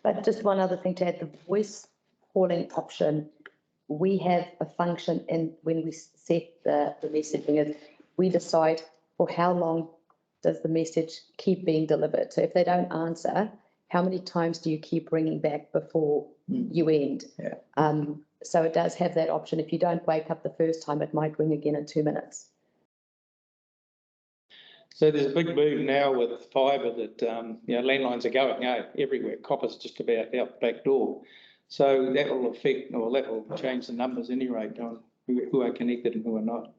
But just one other thing to add, the voice calling option, we have a function in when we set the messaging is we decide for how long does the message keep being delivered. So if they don't answer, how many times do you keep ringing back before you end? Yeah. So it does have that option. If you don't wake up the first time, it might ring again in 2 minutes. So there's a big move now with fibre that, landlines are going out everywhere. Copper's just about out the back door. So that will affect, or that will change the numbers any rate on who are connected and who are not.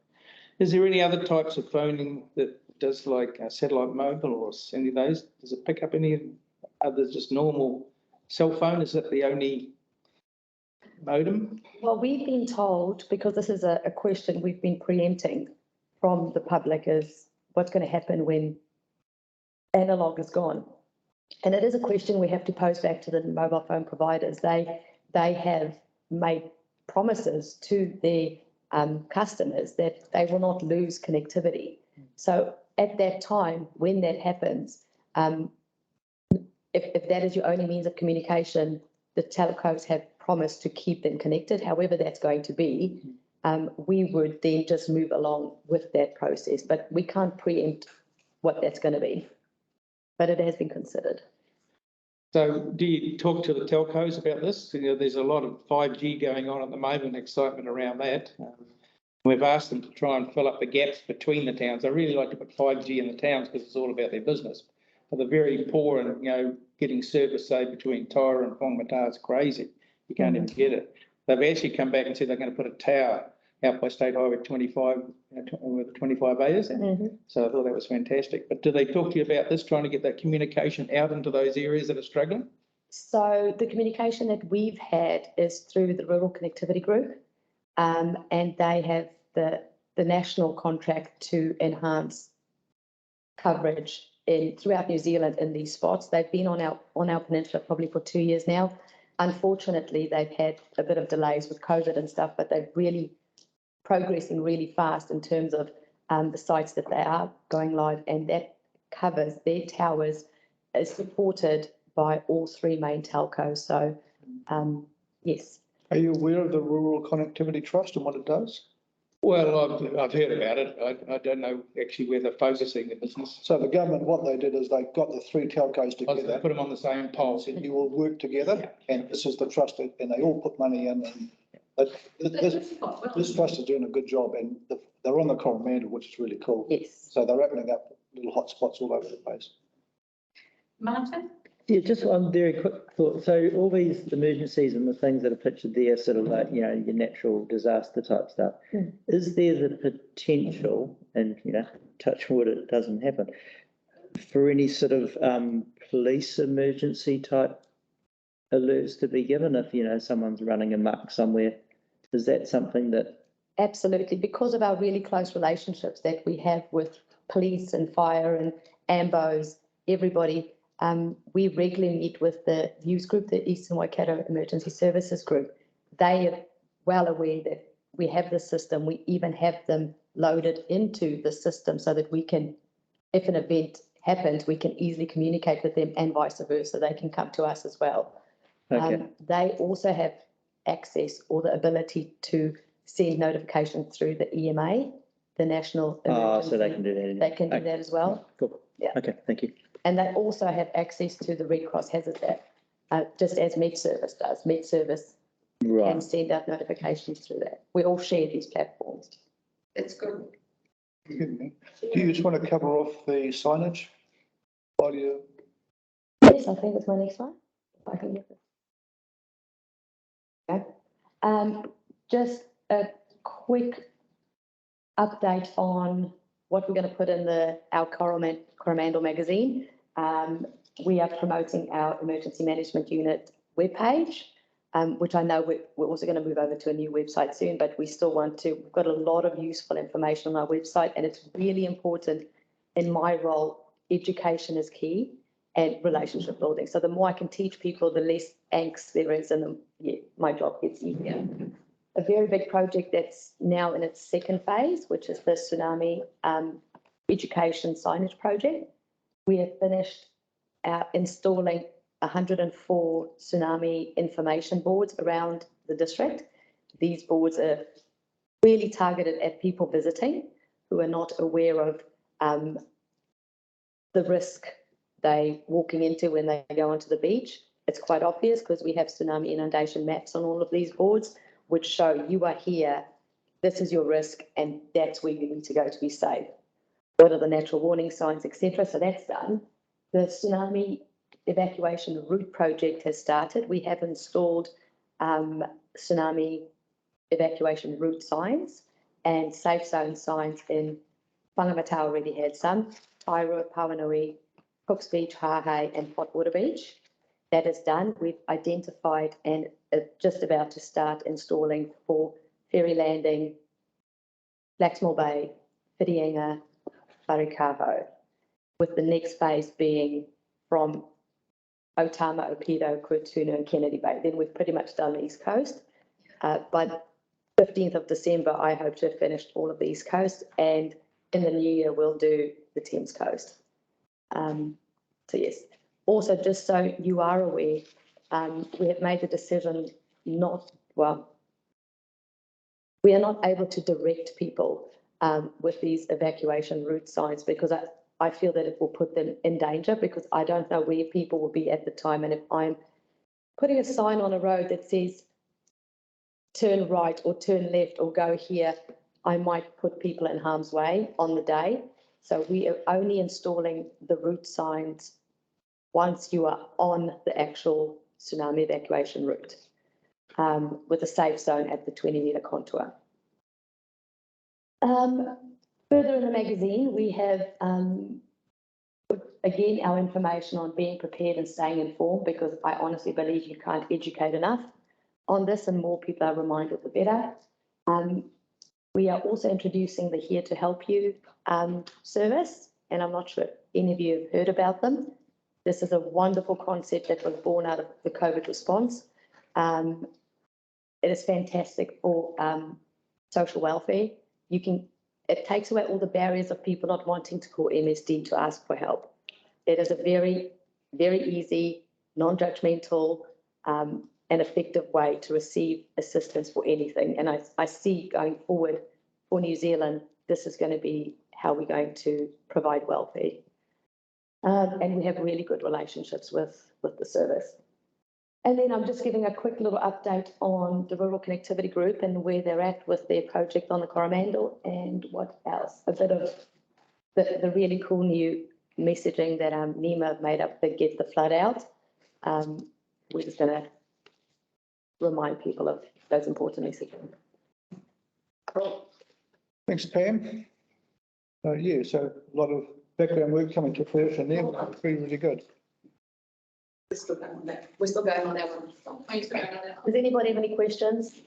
Is there any other types of phoning that does like satellite mobile or any of those? Does it pick up any other just normal cell phone? Is that the only modem? Well, we've been told, because this is a question we've been preempting from the public, is what's going to happen when analog is gone? And it is a question we have to pose back to the mobile phone providers. They have made promises to their customers that they will not lose connectivity. So at that time, when that happens, if that is your only means of communication, the telcos have promised to keep them connected, however that's going to be. We would then just move along with that process, but we can't preempt what that's going to be. But it has been considered. So do you talk to the telcos about this? There's a lot of 5G going on at the moment, excitement around that. We've asked them to try and fill up the gaps between the towns. I really like to put 5G in the towns because it's all about their business. But they're very poor and, getting service, say, between Tyra and Whangamata is crazy. You can't even get it. They've actually come back and said they're going to put a tower out by State Highway 25, where the 25A is. So I thought that was fantastic. But do they talk to you about this, trying to get that communication out into those areas that are struggling? So the communication that we've had is through the Rural Connectivity Group, and they have the national contract to enhance coverage throughout New Zealand in these spots. They've been on our peninsula probably for 2 years now. Unfortunately, they've had a bit of delays with COVID and stuff, but they're really progressing really fast in terms of the sites that they are going live, and that covers their towers is supported by all three main telcos. So, yes. Are you aware of the Rural Connectivity Trust and what it does? Well, I've heard about it. I don't know actually where they're focusing the business. So the government, what they did is they got the three telcos They together. put them on the same pole. And you all work together, and this is the trust, and they all put money in. And this trust is doing a good job, and they're on the Coromandel, which is really cool. Yes. So they're opening up little hotspots all over the place. Martin? Yeah, just one very quick thought. So all these emergencies and the things that are pictured there, sort of like, your natural disaster type stuff. Is there the potential, and, touch wood, it doesn't happen, for any sort of police emergency type alerts to be given if, someone's running amok somewhere? Is that something that? Absolutely, because of our really close relationships that we have with police and fire and AMBOs, everybody. We regularly meet with the Views Group, the Eastern Waikato Emergency Services Group. They are well aware that we have the system. We even have them loaded into the system so that we can, if an event happens, we can easily communicate with them, and vice versa. They can come to us as well. Okay. They also have access or the ability to send notifications through the EMA, the National Emergency. So they can do that. They can do that as well. Cool. Yeah. Okay, thank you. And they also have access to the Red Cross Hazard app, just as Med Service does. Med Service can Right. send out notifications through that. We all share these platforms. It's good. Do you just want to cover off the signage while you? Yes, I think it's my next one. If I can get this. Okay. Just a quick update on what we're going to put in our Coromandel magazine. we are promoting our emergency management unit webpage, which I know we're also going to move over to a new website soon, but we still want to, we've got a lot of useful information on our website, and it's really important in my role. Education is key and relationship building. So the more I can teach people, the less angst there is, and my job gets easier. A very big project that's now in its second phase, which is the tsunami education signage project. We have finished installing 104 tsunami information boards around the district. These boards are really targeted at people visiting who are not aware of the risk they walking into when they go onto the beach. It's quite obvious because we have tsunami inundation maps on all of these boards, which show you are here, this is your risk, and that's where you need to go to be safe. What are the natural warning signs, etc. So that's done. The tsunami evacuation route project has started. We have installed tsunami evacuation route signs and safe zone signs in Whangamatau already had some, Tairua, Pauanui, Cooks Beach, Hahei, and Hot Water Beach. That is done. We've identified and are just about to start installing for Ferry Landing, Blacksmore Bay, Whitianga, Wharikaho, with the next phase being from Otama, Opedo, Kuratunu, and Kennedy Bay. Then we've pretty much done the East Coast. By the 15th of December, I hope to have finished all of the East Coast, and in the new year, we'll do the Thames Coast. So yes, also just so you are aware, we have made the decision we are not able to direct people with these evacuation route signs because I feel that it will put them in danger because I don't know where people will be at the time. And if I'm putting a sign on a road that says turn right or turn left or go here, I might put people in harm's way on the day. So we are only installing the route signs once you are on the actual tsunami evacuation route, with a safe zone at the 20-metre contour. Further in the magazine, we have, again, our information on being prepared and staying informed, because I honestly believe you can't educate enough on this, and more people are reminded, the better. We are also introducing the Here to Help You service, and I'm not sure if any of you have heard about them. This is a wonderful concept that was born out of the COVID response. It is fantastic for social welfare. It takes away all the barriers of people not wanting to call MSD to ask for help. It is a very, very easy, non-judgmental, and effective way to receive assistance for anything. And I see going forward for New Zealand, this is going to be how we're going to provide welfare. And we have really good relationships with the service. And then I'm just giving a quick little update on the Rural Connectivity Group and where they're at with their project on the Coromandel, and what else, a bit of the really cool new messaging that NEMA made up that Get the Flood Out. We're just going to remind people of those important messages. Cool. Thanks, Pam. Yeah, so a lot of background work coming to fruition there, really good. We're still going on that. We're still going on that one. Does anybody have any questions?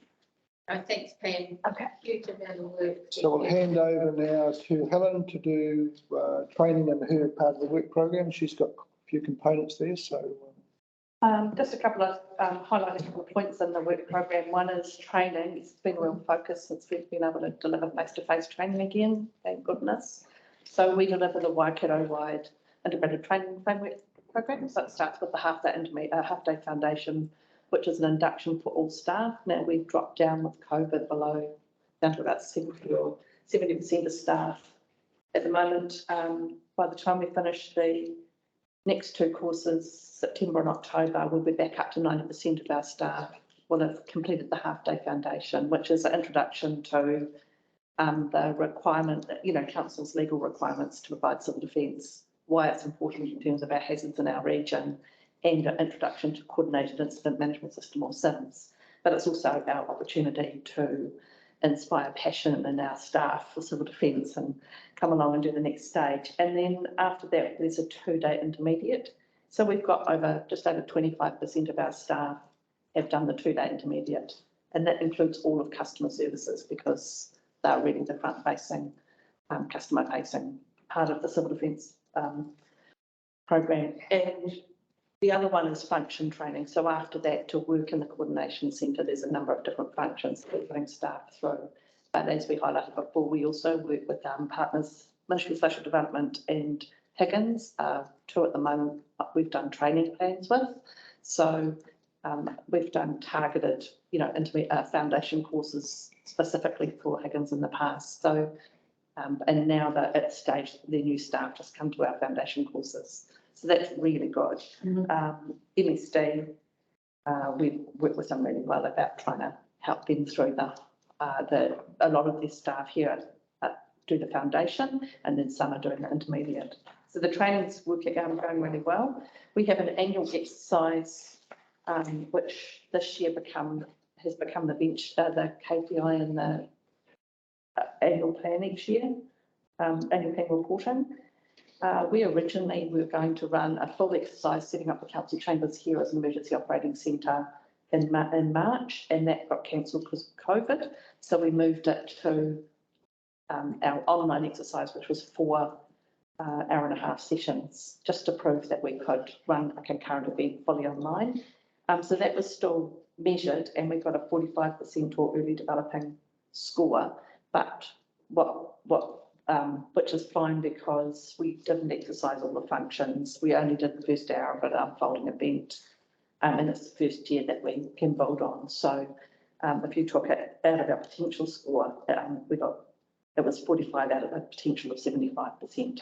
Thanks, Pam. Okay. Huge amount of work. So we'll hand over now to Helen to do training in her part of the work program. She's got a few components there, so. Just a couple of highlight a couple of points in the work program. One is training. It's been a real focus since we've been able to deliver face-to-face training again, thank goodness. So we deliver the Waikato-wide integrated training framework program. So it starts with the half-day foundation, which is an induction for all staff. Now we've dropped down with COVID down to about 70% of staff at the moment. By the time we finish the next two courses, September and October, we'll be back up to 90% of our staff will have completed the half-day foundation, which is an introduction to the requirement, council's legal requirements to provide civil defence, why it's important in terms of our hazards in our region, and an introduction to coordinated incident management system, or SIMS. But it's also our opportunity to inspire passion in our staff for civil defence and come along and do the next stage. And then after that, there's a 2-day intermediate, So we've got just over 25% of our staff have done the 2-day intermediate. And that includes all of customer services because they're really the front-facing, customer-facing part of the civil defence program. And the other one is function training. So after that, to work in the coordination centre, there's a number of different functions that we're putting staff through. But as we highlighted before, we also work with partners, Ministry of Social Development and Higgins, 2 at the moment we've done training plans with. So we've done targeted, foundation courses specifically for Higgins in the past. So, and now that at stage, the new staff just come to our foundation courses. So that's really good. MSD, we've worked with them really well about trying to help them through a lot of their staff here do the foundation and then some are doing the intermediate. So the training's going really well. We have an annual exercise, which this year has become the KPI in the annual plan each year, annual plan reporting. We originally were going to run a full exercise setting up the council chambers here as an emergency operating centre in March, and that got cancelled because of COVID. So we moved it to our online exercise, which was 4 hour-and-a-half sessions, just to prove that we could run a concurrent event fully online. So that was still measured, and we got a 45% or early developing score, but which is fine because we didn't exercise all the functions. We only did the first hour of an unfolding event, and it's the first year that we can build on. So if you took it out of our potential score, it was 45 out of a potential of 75%.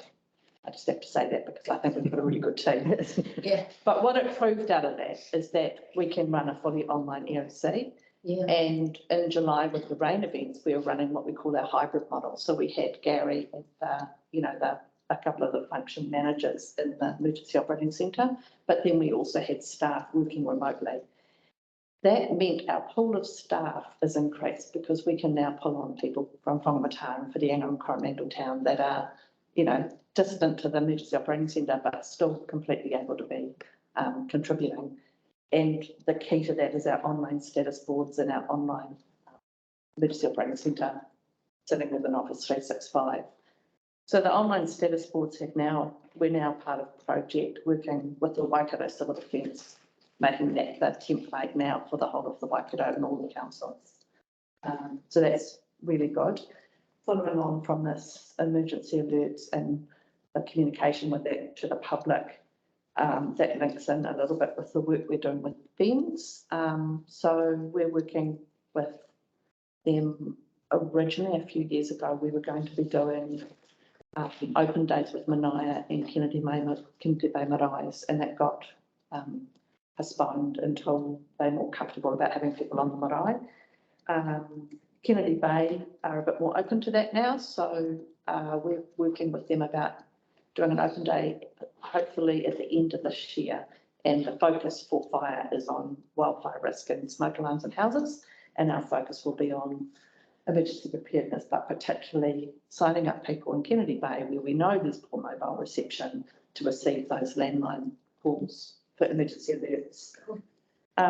I just have to say that because I think we've got a really good team. Yeah. But what it proved out of that is that we can run a fully online EOC. Yeah. And in July with the rain events, we were running what we call our hybrid model. So we had Gary and a couple of the function managers in the emergency operating centre, but then we also had staff working remotely. That meant our pool of staff is increased because we can now pull on people from Whangamata and Whitianga and Coromandel Town that are, distant to the emergency operating centre, but still completely able to be contributing. And the key to that is our online status boards and our online emergency operating centre sitting with an Office 365. So the online status boards we're now part of the project working with the Waikato Civil Defence, making that the template now for the whole of the Waikato and all the councils. So that's really good. Following on from this, emergency alerts and the communication with that to the public, that links in a little bit with the work we're doing with BEMS. So we're working with them. Originally, a few years ago, we were going to be doing open days with Manaia and Kennedy Bay Marais, and that got postponed until they're more comfortable about having people on the marae. Kennedy Bay are a bit more open to that now, so we're working with them about doing an open day, hopefully at the end of this year. And the focus for fire is on wildfire risk and smoke alarms in houses, and our focus will be on emergency preparedness, but particularly signing up people in Kennedy Bay where we know there's poor mobile reception to receive those landline calls for emergency alerts.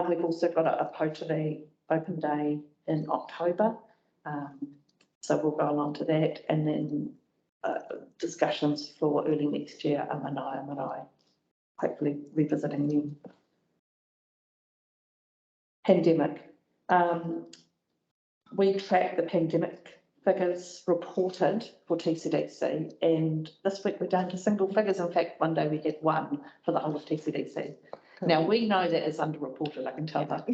We've also got a Potiri open day in October, so we'll go along to that, and then discussions for early next year are Manaia, hopefully revisiting them. Pandemic. We track the pandemic figures reported for TCDC, and this week we're down to single figures. In fact, one day we had 1 for the whole of TCDC. Now, we know that is underreported, I can tell that.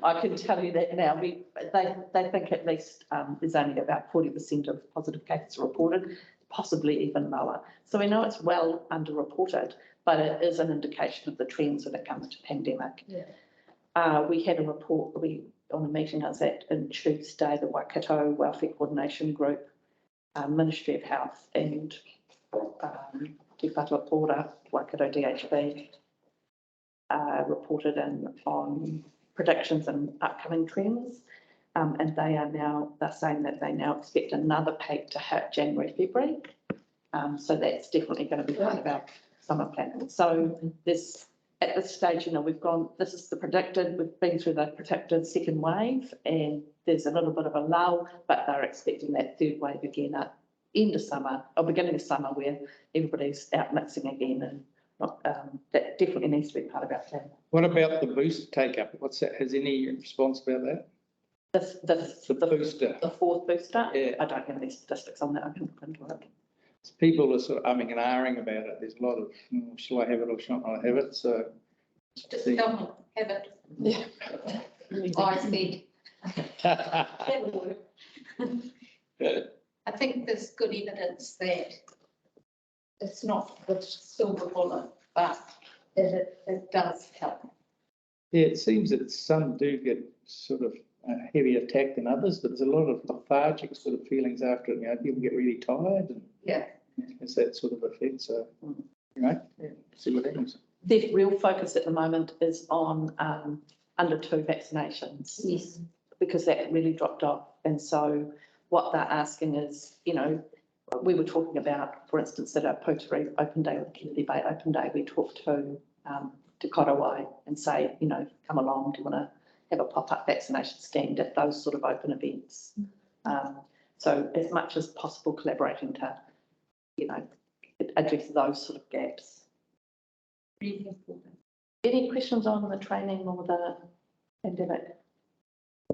I can tell you that now. They think at least there's only about 40% of positive cases reported, possibly even lower. So we know it's well underreported, but it is an indication of the trends when it comes to pandemic. Yeah. We had a report, on a meeting I was at on Tuesday, the Waikato Welfare Coordination Group, Ministry of Health and Te Whatua Pōra, Waikato DHB, reported in on predictions and upcoming trends. And they're saying that they now expect another peak to hit January, February. So that's definitely going to be part of our summer planning. So there's, at this stage, we've gone, this is the predicted, we've been through the predicted second wave, and there's a little bit of a lull, but they're expecting that third wave again at end of summer or beginning of summer, where everybody's out mixing again, and not, that definitely needs to be part of our plan. What about the booster take up? What's that? Has any response about that? The booster. The fourth booster? Yeah. I don't have any statistics on that. I can look into it. People are sort of umming and ahhing about it. There's a lot of, shall I have it or shall I have it? So. Just don't have it. Yeah. I said. I think there's good evidence that it's not the silver bullet, but it does help. Yeah, it seems that some do get sort of heavy attack than others, but there's a lot of lethargic sort of feelings after it. People get really tired and Yeah. it's that sort of effect. So, see what happens. The real focus at the moment is on under 2 vaccinations. Yes. Because that really dropped off. And so what they're asking is, we were talking about, for instance, at a Potery open day or the Kennedy Bay open day, we talked to Korowai and say, come along, do you want to have a pop-up vaccination stand at those sort of open events? So as much as possible collaborating to, address those sort of gaps. Really important. Any questions on the training or the pandemic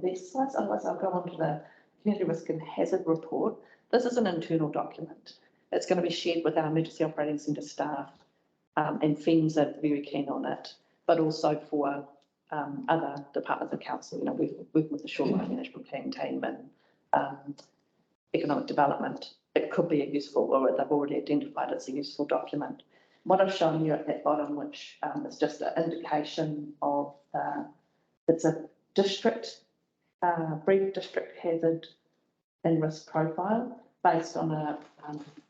exercise? Otherwise, I'll go on to the community risk and hazard report. This is an internal document. It's going to be shared with our emergency operating centre staff, and FEMS are very keen on it, but also for other departments of council. We've worked with the shoreline management plan team and economic development. It could be a useful, or they've already identified it's a useful document. What I've shown you at that bottom, which is just an indication of, it's a district, brief district hazard and risk profile based on a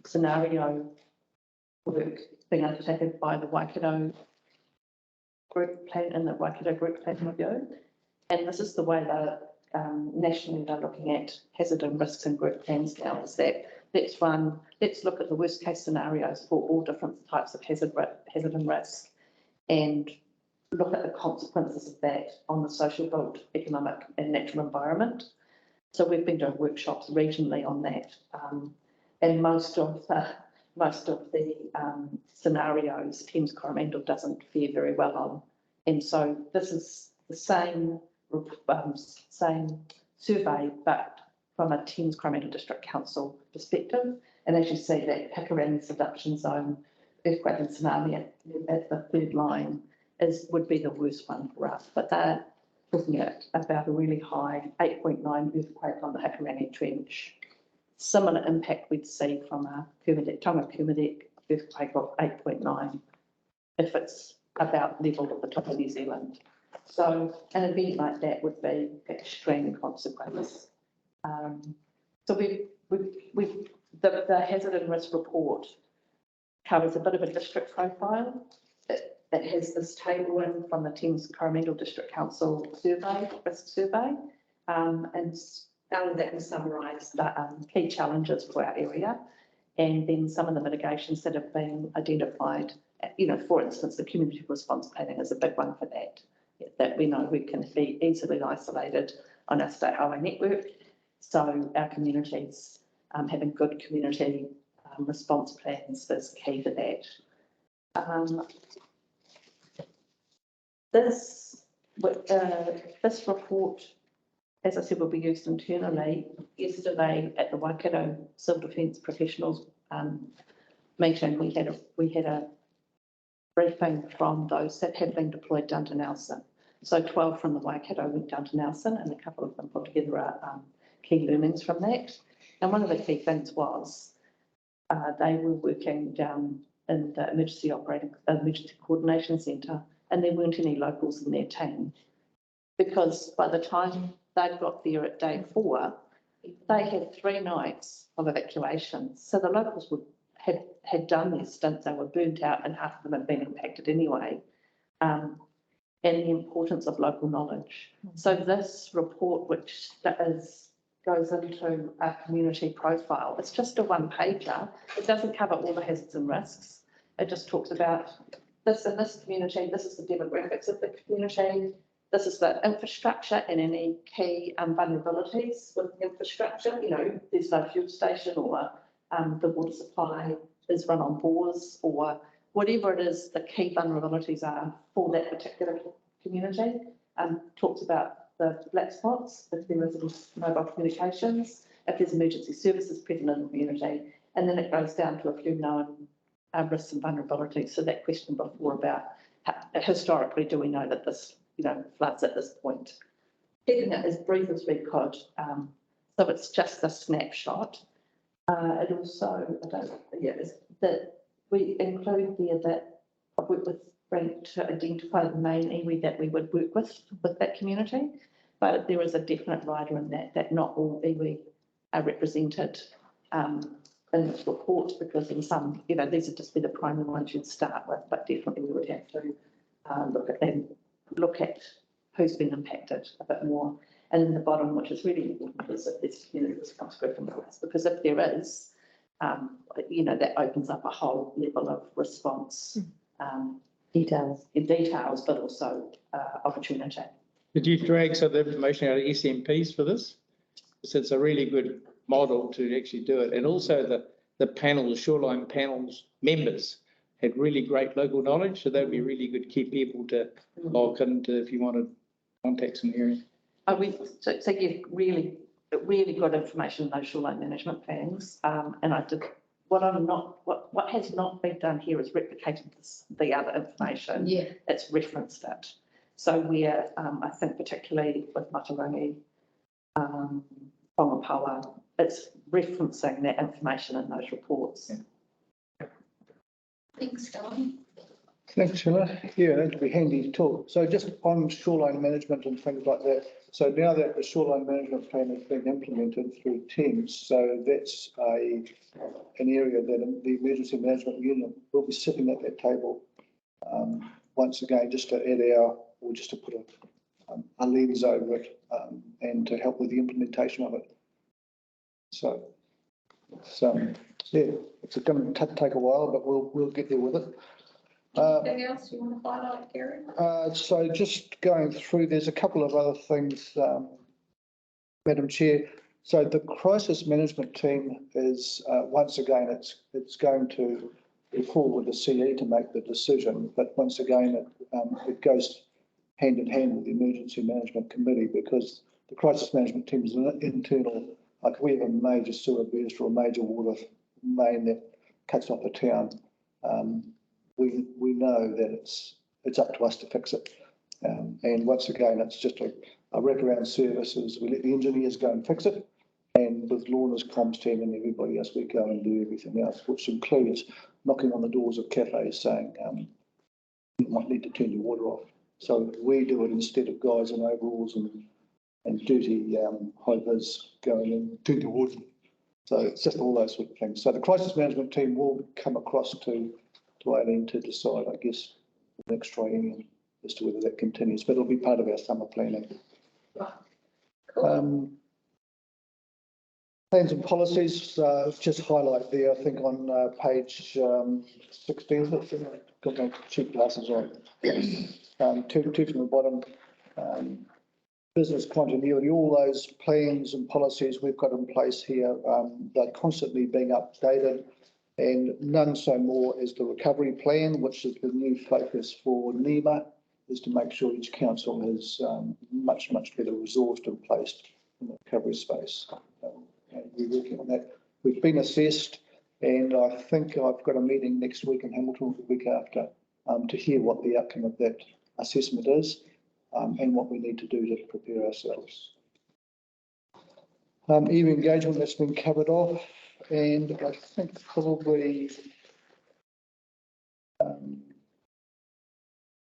scenario work being undertaken by the Waikato group plan and the Waikato group plan review. And this is the way that nationally they're looking at hazard and risks and group plans now, is that let's look at the worst case scenarios for all different types of hazard and risk, and look at the consequences of that on the social, built, economic and natural environment. So we've been doing workshops regionally on that, and most of the scenarios Thames Coromandel doesn't fare very well on, and so this is the same survey, but from a Thames Coromandel District Council perspective. And as you see, that Hakarangi subduction zone earthquake and tsunami at the third line would be the worst one for us, but they're looking at about a really high 8.9 earthquake on the Hakarangi Trench. Similar impact we'd see from a Tonga Kermadec earthquake of 8.9 if it's about level at the top of New Zealand. So an event like that would be extreme consequence. So the hazard and risk report covers a bit of a district profile. It has this table in from the Thames Coromandel District Council risk survey, and out of that we summarise the key challenges for our area, and then some of the mitigations that have been identified. For instance, the community response planning is a big one for that we know we can be easily isolated on our state highway network. So our communities having good community response plans is key to that. This report, as I said, will be used internally. Yesterday at the Waikato Civil Defence Professionals meeting, we had a briefing from those that have been deployed down to Nelson. So 12 from the Waikato went down to Nelson, and a couple of them put together key learnings from that. And one of the key things was they were working down in the emergency coordination centre, and there weren't any locals in their team, because by the time they got there at day 4, they had 3 nights of evacuation. So the locals had done their stint, they were burnt out, and half of them had been impacted anyway. And the importance of local knowledge. So this report, which goes into a community profile, it's just a 1-pager. It doesn't cover all the hazards and risks. it just talks about this and this community, this is the demographics of the community, this is the infrastructure and any key vulnerabilities with the infrastructure. You know, there's no fuel station, or the water supply is run on bores, or whatever it is, the key vulnerabilities are for that particular community. Talks about the black spots, if there is mobile communications, if there's emergency services present in the community, and then it goes down to a few known risks and vulnerabilities. So that question before about historically, do we know that this, you know, floods at this point? Keeping it as brief as we could, so it's just a snapshot. It also, is that we include there that I work with Frank to identify the main iwi that we would work with that community, but there is a definite rider in that not all iwi are represented in this report, because in some, you know, these would just be the primary ones you'd start with, but definitely we would have to look at who's been impacted a bit more. And then the bottom, which is really important, is if there's community response group in place, because if there is, you know, that opens up a whole level of response Details. in details, but also opportunity. Did you drag some of the information out of SMPs for this? So it's a really good model to actually do it. And also the panels, shoreline panels members had really great local knowledge. So that'd be really good key people to log into if you wanted contacts in the area. So you really good information in those shoreline management plans. And I did, what has not been done here is replicated the other information. Yeah. It's referenced it. So where, I think particularly with Matarangi, Whangapawa, it's referencing that information in those reports. Yeah. Thanks, Helen. Thanks, Sheila. Yeah, that'd be handy to talk. So just on shoreline management and things like that. So now that the shoreline management plan has been implemented through Thames, so that's an area that the emergency management unit will be sitting at that table. Once again, just to add or just to put a lens over it, and to help with the implementation of it. So yeah, it's going to take a while, but we'll get there with it. Anything else you want to highlight, Gary? So just going through, there's a couple of other things, Madam Chair. So the crisis management team is, once again, it's going to be forward with the CE to make the decision, but once again, it goes hand in hand with the emergency management committee, because the crisis management team is an internal, like if we have a major sewer burst or a major water main that cuts off a town, we know that it's up to us to fix it. And once again, it's just a wraparound services. We let the engineers go and fix it. And with Lorna's comms team and everybody else, we go and do everything else, which includes knocking on the doors of cafes saying, you might need to turn your water off. So we do it instead of guys in overalls and dirty high-vis going and doing the water. So it's just all those sort of things. So the crisis management team will come across to Aileen to decide, I guess, the next triennium as to whether that continues, but it'll be part of our summer planning. Right. Cool. Plans and policies, just highlight there, I think on page 16, I've got my cheap glasses on. Two from the bottom, business continuity, all those plans and policies we've got in place here, they're constantly being updated, and none so more as the recovery plan, which is the new focus for NEMA, is to make sure each council has much better resourced and placed in the recovery space. And we're working on that. We've been assessed, and I think I've got a meeting next week in Hamilton, the week after, to hear what the outcome of that assessment is, and what we need to do to prepare ourselves. EV engagement, that's been covered off, and I think probably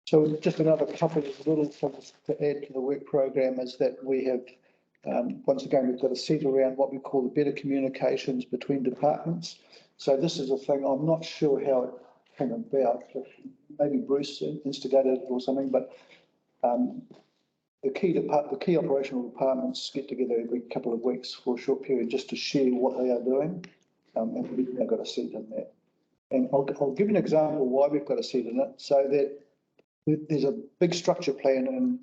so just another couple of little things to add to the work program is that we have once again, we've got a seat around what we call the better communications between departments. So this is a thing, I'm not sure how it came about, maybe Bruce instigated it or something, but the key operational departments get together every couple of weeks for a short period just to share what they are doing. And we've now got a seat in that. And I'll give you an example why we've got a seat in it, so that there's a big structure plan in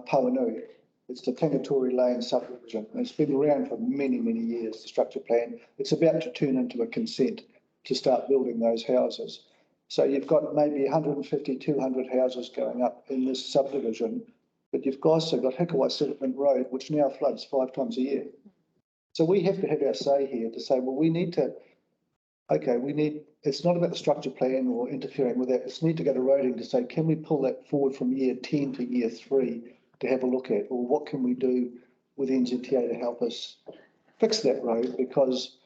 Pauanui. It's the Tangatori Lane subdivision. And it's been around for many, many years, the structure plan. It's about to turn into a consent to start building those houses. So you've got maybe 150, 200 houses going up in this subdivision, but you've also got Hikawai Settlement Road, which now floods 5 times a year. So we have to have our say here to say, well, we need to, okay, it's not about the structure plan or interfering with that. It's need to go to roading to say, can we pull that forward from year 10 to year 3 to have a look at, or what can we do with NZTA to help us fix that road, because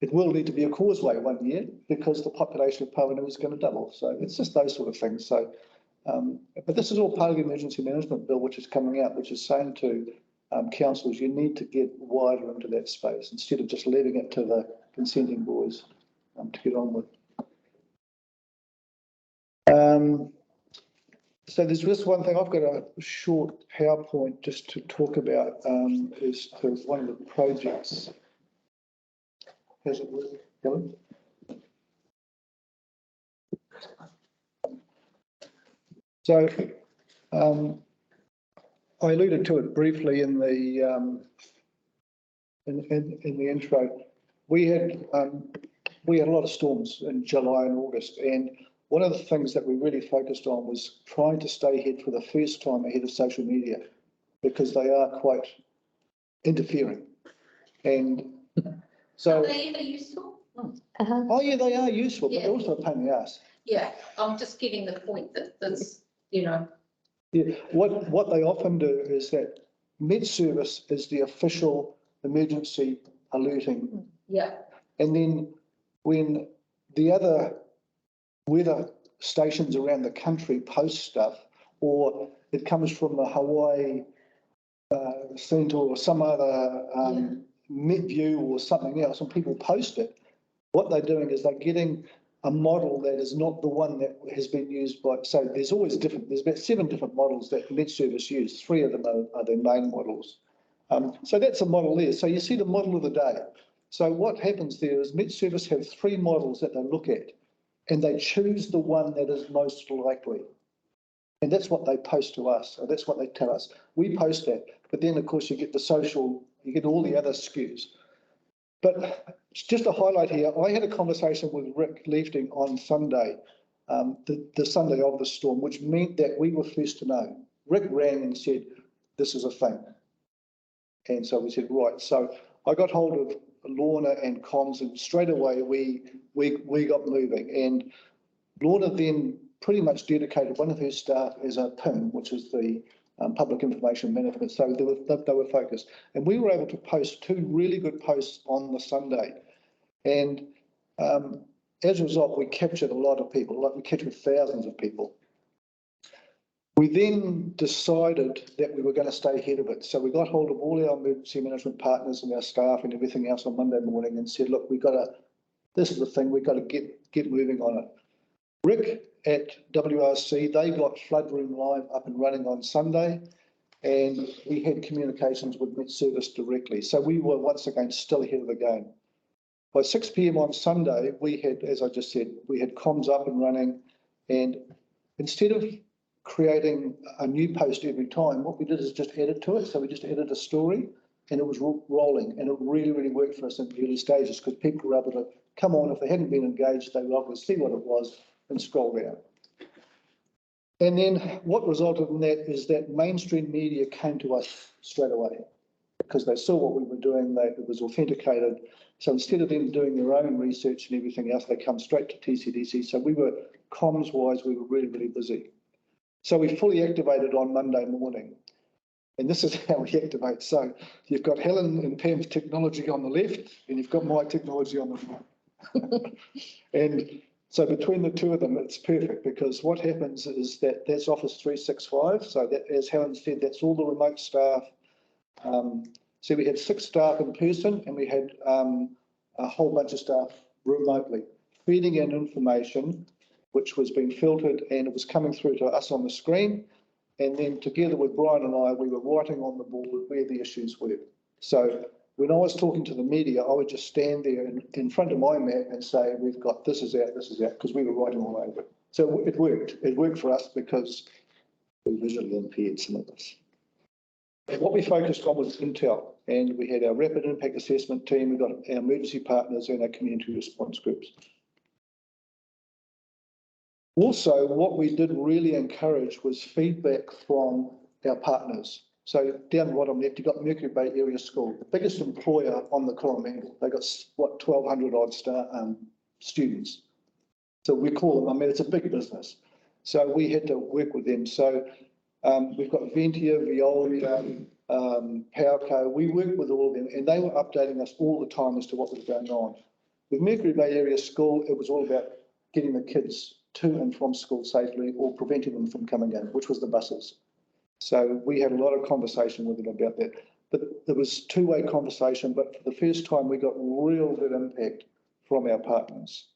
it will need to be a causeway one year because the population of Pauanui is going to double. So it's just those sort of things. So, but this is all part of the emergency management bill, which is coming out, which is saying to councils, you need to get wider into that space instead of just leaving it to the consenting boys to get on with. So there's just one thing, I've got a short PowerPoint just to talk about, is to one of the projects. Has it worked, Helen? So I alluded to it briefly in the in the intro. We had a lot of storms in July and August, and one of the things that we really focused on was trying to stay ahead for the first time ahead of social media, because they are quite interfering. And so, Are they ever useful? oh yeah, they are useful, but Yeah. they're also a pain in the ass. Yeah, I'm just getting the point that that's, you know. Yeah, what they often do is that Med Service is the official emergency alerting. Yeah. And then when the other weather stations around the country post stuff, or it comes from the Hawaii Centre or some other Met View or something else, and people post it, what they're doing is they're getting a model that is not the one that has been used by, so there's always different, there's about 7 different models that Met Service use. 3 of them are their main models. So that's a model there. So you see the model of the day. So what happens there is Met Service have 3 models that they look at, and they choose the one that is most likely. And that's what they post to us, or that's what they tell us. We post that, but then of course you get the social, you get all the other skews. But just a highlight here, I had a conversation with Rick Leifting on Sunday, the Sunday of the storm, which meant that we were first to know. Rick rang and said, this is a thing. And so we said, right. So I got hold of Lorna and comms, and straight away we got moving. And Lorna then pretty much dedicated one of her staff as a PIM, which is the Public Information Management. So they were focused. And we were able to post 2 really good posts on the Sunday. And as a result, we captured a lot of people, like we captured thousands of people. We then decided that we were going to stay ahead of it. So we got hold of all our emergency management partners and our staff and everything else on Monday morning and said, look, this is the thing, we've got to get moving on it. Rick at WRC, they got Flood Room Live up and running on Sunday, and we had communications with Met Service directly. So we were once again still ahead of the game. By 6 p.m. on Sunday, we had, as I just said, we had comms up and running, and instead of creating a new post every time, what we did is just added to it. So we just added a story, and it was rolling, and it really, really worked for us in the early stages because people were able to come on. If they hadn't been engaged, they were able to see what it was and scroll down. And then what resulted in that is that mainstream media came to us straight away because they saw what we were doing, it was authenticated. So instead of them doing their own research and everything else, they come straight to TCDC. So we were, comms-wise, we were really, really busy. So we fully activated on Monday morning. And this is how we activate. So you've got Helen and Pam's technology on the left, and you've got my technology on the right. And so between the 2 of them, it's perfect because what happens is that that's Office 365. So that, as Helen said, that's all the remote staff. So we had 6 staff in person, and we had a whole bunch of staff remotely feeding in information, which was being filtered, and it was coming through to us on the screen. And then together with Brian and I, we were writing on the board where the issues were. So when I was talking to the media, I would just stand there in front of my map and say, we've got, this is out, because we were writing all over it. So it worked. It worked for us because we visually impaired some of this. And what we focused on was intel, and we had our rapid impact assessment team, we got our emergency partners and our community response groups. Also, what we did really encourage was feedback from our partners. So down the bottom left, you've got Mercury Bay Area School, the biggest employer on the Coromandel. They've got, what, 1,200 odd students. So we call them, I mean, it's a big business. So we had to work with them. So we've got Ventia, Veolia, Powerco. We worked with all of them, and they were updating us all the time as to what was going on. With Mercury Bay Area School, it was all about getting the kids to and from school safely or preventing them from coming in, which was the buses. So we had a lot of conversation with them about that. But there was two-way conversation, but for the first time, we got real good impact from our partners.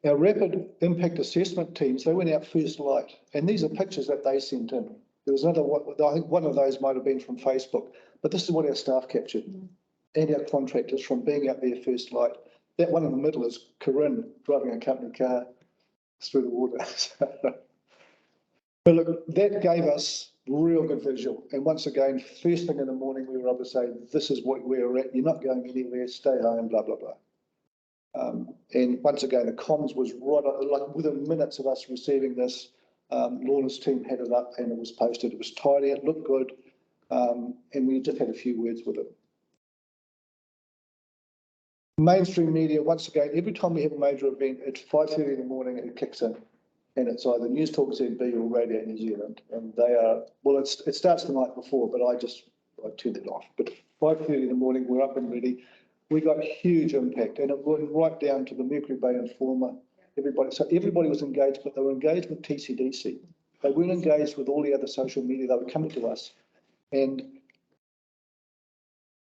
Our rapid impact assessment teams, they went out first light, and these are pictures that they sent in. There was another one, I think one of those might have been from Facebook, but this is what our staff captured and our contractors from being out there first light. That one in the middle is Corinne driving a company car through the water. But look, that gave us real good visual. And once again, first thing in the morning, we were able to say, this is what we're at. You're not going anywhere, stay home, blah, blah, blah. And once again, the comms was right, like within minutes of us receiving this, Lorna's team had it up and it was posted. It was tidy, it looked good, and we just had a few words with it. Mainstream media, once again, every time we have a major event, it's 5:30 in the morning and it kicks in. And it's either News Talk ZB or Radio New Zealand. And they are, well, it starts the night before, but I turned it off. But 5:30 in the morning, we're up and ready. We got huge impact, and it went right down to the Mercury Bay Informer. So everybody was engaged, but they were engaged with TCDC. They weren't engaged with all the other social media. They were coming to us. And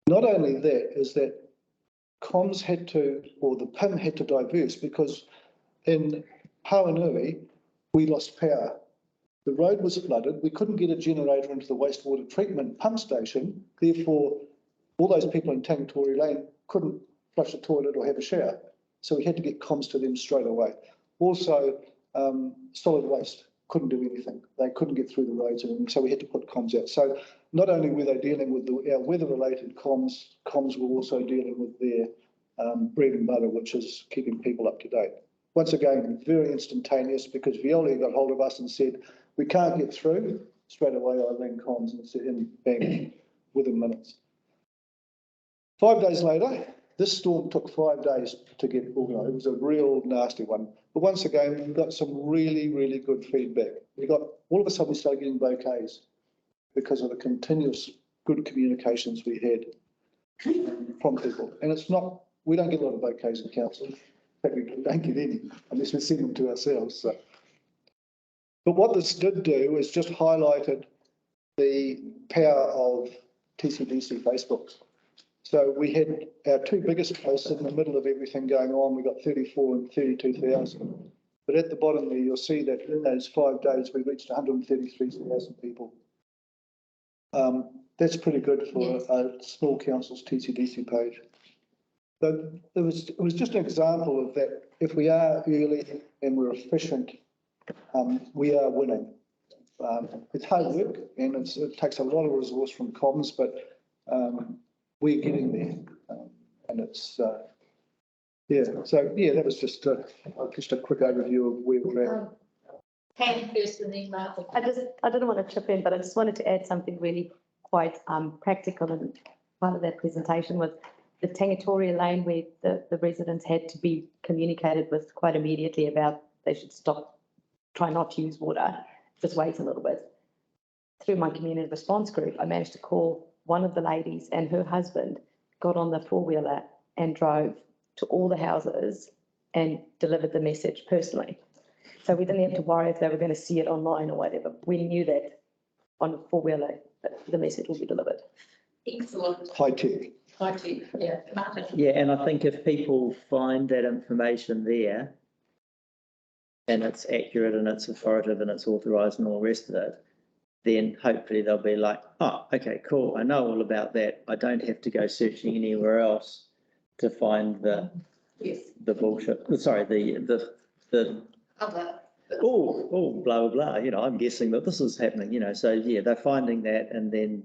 not only that, is that comms had to, or the PIM had to diverse, because in Pauanui, we lost power. The road was flooded. We couldn't get a generator into the wastewater treatment pump station. Therefore, all those people in Tangatori Lane couldn't flush a toilet or have a shower. So we had to get comms to them straight away. Also, solid waste couldn't do anything. They couldn't get through the roads, and so we had to put comms out. So not only were they dealing with our weather-related comms were also dealing with their bread and butter, which is keeping people up to date. Once again, very instantaneous, because Veolia got hold of us and said, we can't get through. Straight away, I rang comms and said, bang, within minutes. 5 days later, this storm took 5 days to get organised. It was a real nasty one. But once again, we got some really, really good feedback. All of a sudden, we started getting bouquets because of the continuous good communications we had from people. And it's not, we don't get a lot of bouquets in council. In fact, we don't get any unless we send them to ourselves. So. But what this did do is just highlighted the power of TCDC Facebook. So we had our two biggest posts in the middle of everything going on. We got 34 and 32,000. But at the bottom there, you'll see that in those 5 days, we reached 133,000 people. That's pretty good for a small council's TCDC page. So it was just an example of that. If we are early and we're efficient, we are winning. It's hard work and it takes a lot of resource from comms, but we're getting there. And it's, that was just a quick overview of where we're at. Pam first and then Martha. I didn't want to chip in, but I just wanted to add something really quite practical, and part of that presentation was the Tangatori Lane, where the residents had to be communicated with quite immediately about they should stop, try not to use water, just wait a little bit. Through my community response group, I managed to call one of the ladies, and her husband got on the four-wheeler and drove to all the houses and delivered the message personally. So we didn't have to worry if they were going to see it online or whatever. We knew that on a four-wheeler, the message will be delivered. Excellent. High tech. High tech, yeah. Martha. Yeah, and I think if people find that information there and it's accurate and it's authoritative and it's authorised and all the rest of it, then hopefully they'll be like, oh, okay, cool, I know all about that. I don't have to go searching anywhere else to find the bullshit, sorry, the Other, blah, blah, blah, I'm guessing that this is happening, so yeah, they're finding that and then,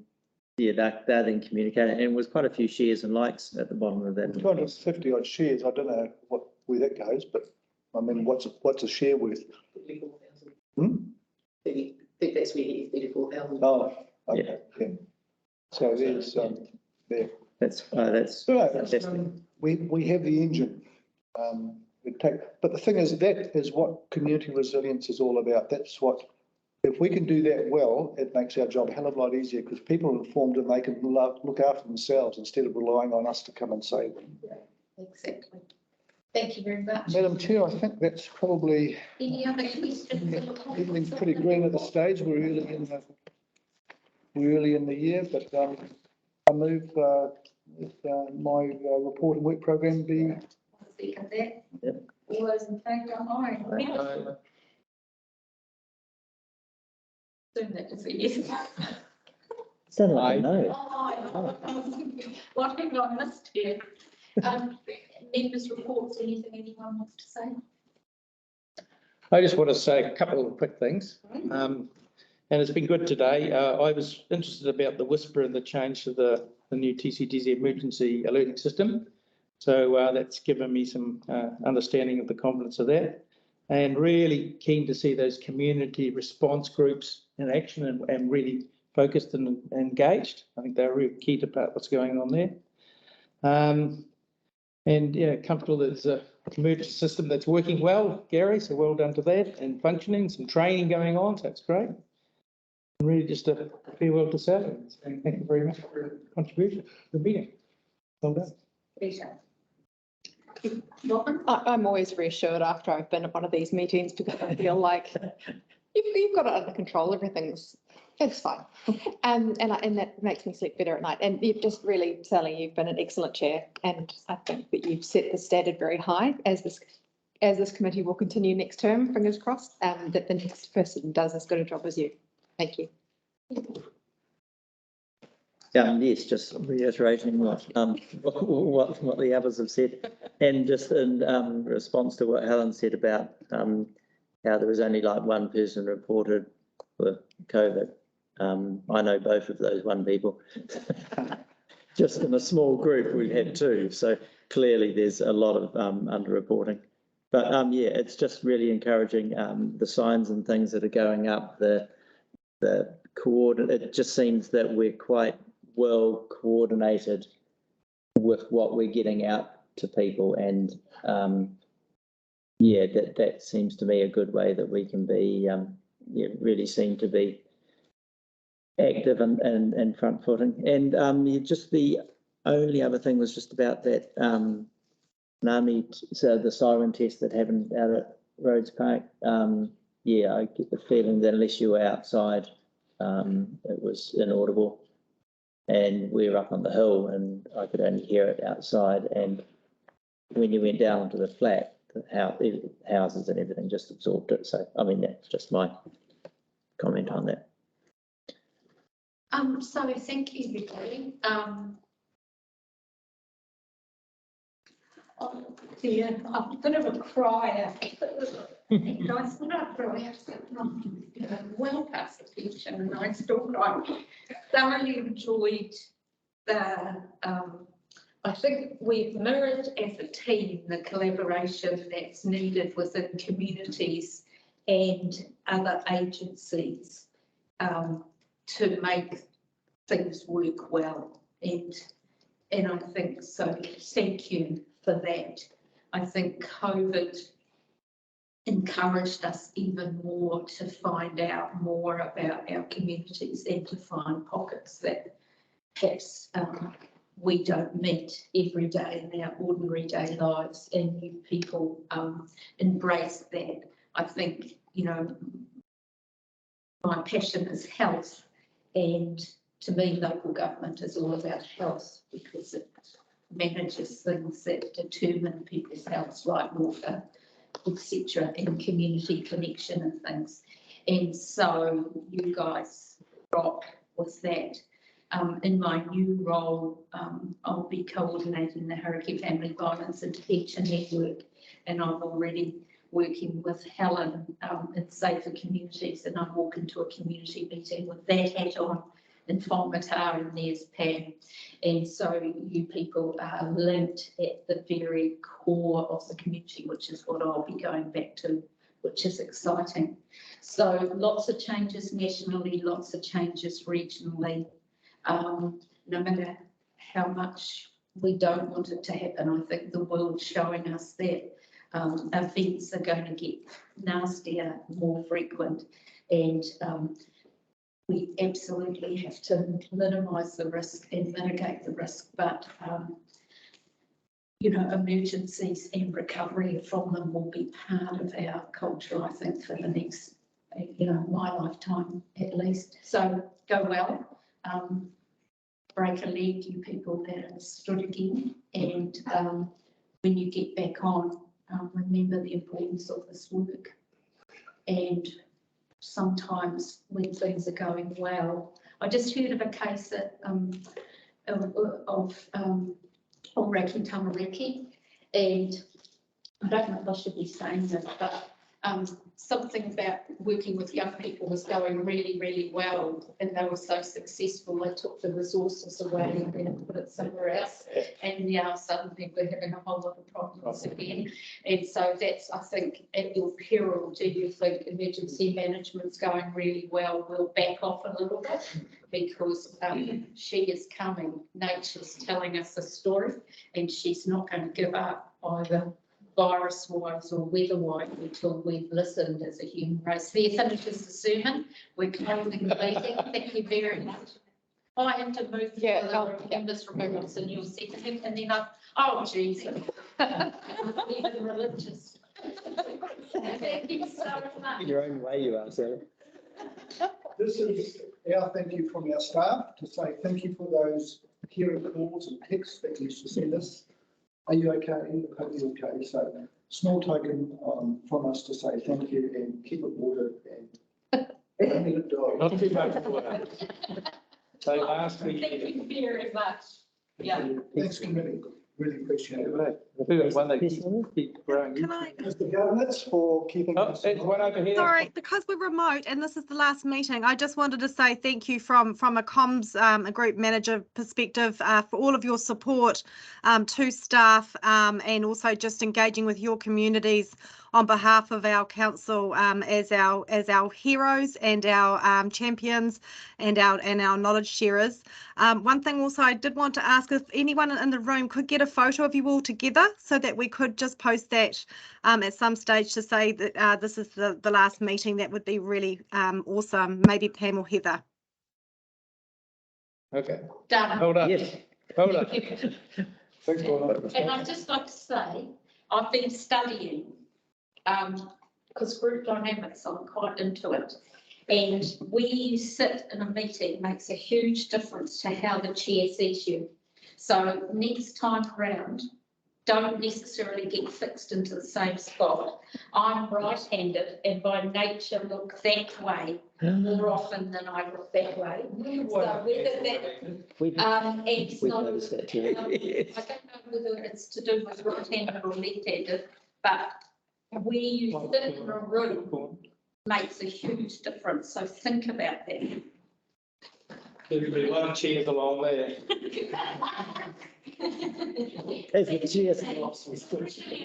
yeah, they're then communicating, and with quite a few shares and likes at the bottom of that. 250 odd shares, I don't know where that goes, but I mean, what's a share worth? 34,000. Hmm? I think that's really 34,000. Oh, okay, yeah. So there's, there. That's So, fantastic. we have the engine. But the thing is, that is what community resilience is all about. That's what, if we can do that well, it makes our job a hell of a lot easier because people are informed and they can look after themselves instead of relying on us to come and save them. exactly. Thank you very much. Madam Chair, I think that's probably Any other questions? everything's pretty green at the stage. We're early in the year, but I move my report and work program be. Second that. Yep. All those in favour, aye. Assume that is a yes. Sound like a no. What have I missed here? Members' reports, anyone wants to say? I just want to say a couple of quick things. And it's been good today. I was interested about the whisper and the change to the new TCDZ emergency alerting system. So that's given me some understanding of the confidence of that, and really keen to see those community response groups in action and really focused and engaged. I think they're really key to what's going on there. And yeah, comfortable that it's a emergency system that's working well, Gary, so well done to that, and functioning, some training going on, so that's great. And really just a farewell to Sally, and thank you very much for your contribution to the meeting. Well done. Pleasure. Robin? I'm always reassured after I've been at one of these meetings because I feel like you've got it under control. It's fine. And that makes me sleep better at night. And you've just really, Sally, you've been an excellent chair. And I think that you've set the standard very high as this committee will continue next term, fingers crossed, that the next person does as good a job as you. Thank you. Yes, just reiterating what the others have said, and just in response to what Helen said about how there was only like one person reported with COVID. I know both of those one people. Just in a small group, we've had two, so clearly there's a lot of underreporting. But yeah, it's just really encouraging the signs and things that are going up. The coordinate. It just seems that we're quite well coordinated with what we're getting out to people, and yeah, that seems to me a good way that we can be really seem to be active and front footing. And just the only other thing was just about that NAMI, so the siren test that happened out at Rhodes Park. Yeah, I get the feeling that unless you were outside, it was inaudible. And we were up on the hill and I could only hear it outside. And when you went down onto the flat, the houses and everything just absorbed it. So, I mean, that's just my comment on that. So thank you, everybody. Oh dear, I'm a bit of a crier. Guys, when I cry, well past attention, and I still cry. Thoroughly enjoyed the. I think we've mirrored as a team the collaboration that's needed within communities and other agencies to make things work well. And I think so. Thank you for that. I think COVID encouraged us even more to find out more about our communities and to find pockets that perhaps we don't meet every day in our ordinary day lives, and you people embrace that. I think, you know, my passion is health, and to me local government is all about health because it manages things that determine people's health, like water, etc., and community connection and things. And so you guys rock was that in my new role, I'll be coordinating the Hauraki Family Violence Intervention Network, and I'm already working with Helen at Safer Communities, and I walk into a community meeting with that hat on in Whangataa, and there's Pam. And so you people are linked at the very core of the community, which is what I'll be going back to, which is exciting. So lots of changes nationally, lots of changes regionally. No matter how much we don't want it to happen, I think the world's showing us that events are going to get nastier, more frequent, and we absolutely have to minimise the risk and mitigate the risk, but you know, emergencies and recovery from them will be part of our culture, I think, for the next, you know, my lifetime at least. So go well, break a leg, you people that have stood again, and when you get back on, remember the importance of this work. And sometimes when things are going well, I just heard of a case that, of Raki Tamariki, and I don't know if I should be saying this, but something about working with young people was going really, really well, and they were so successful, they took the resources away and then put it somewhere else, and now suddenly we're having a whole lot of problems again. And so that's, I think, at your peril. Do you think emergency management's going really well? We'll back off a little bit, because she is coming. Nature's telling us a story, and she's not going to give up either virus-wise or weather-wise until we've listened as a human race. There finishes the sermon. We're closing the meeting. Thank you very much. I have to move to the members' removals in your second, and then oh Jesus, even religious. Thank you so much. Your own way you are, Sarah. This is our thank you from our staff to say thank you for those hearing calls and texts that you used to send us. Are you okay? I hope you're okay. So small token from us to say thank you and keep it watered and let it die. Not too much water. So last week. Thank you very much. Yeah. Thanks, committee. Really appreciate it. One that keep growing. Can I? Mr. Governance for keeping Oh, us. there's one over here. Sorry, because we're remote and this is the last meeting, I just wanted to say thank you from a comms a group manager perspective for all of your support to staff and also just engaging with your communities on behalf of our council as our heroes and our champions and our knowledge sharers. One thing also I did want to ask if anyone in the room could get a photo of you all together so that we could just post that at some stage to say that this is the last meeting. That would be really awesome. Maybe Pam or Heather. Okay. Done. Hold up. Yes. Hold up. Thanks, Donna. And I'd just like to say, I've been studying, because group dynamics, I'm quite into it. And where you sit in a meeting makes a huge difference to how the chair sees you. So next time around, don't necessarily get fixed into the same spot. I'm right-handed and by nature look that way more often than I look that way. So whether that, We've and so, noticed that too. I don't know whether it's to do with right-handed or left-handed, but where you sit in a room makes a huge difference. So think about that. There'll be a lot of chairs along there. As the chair.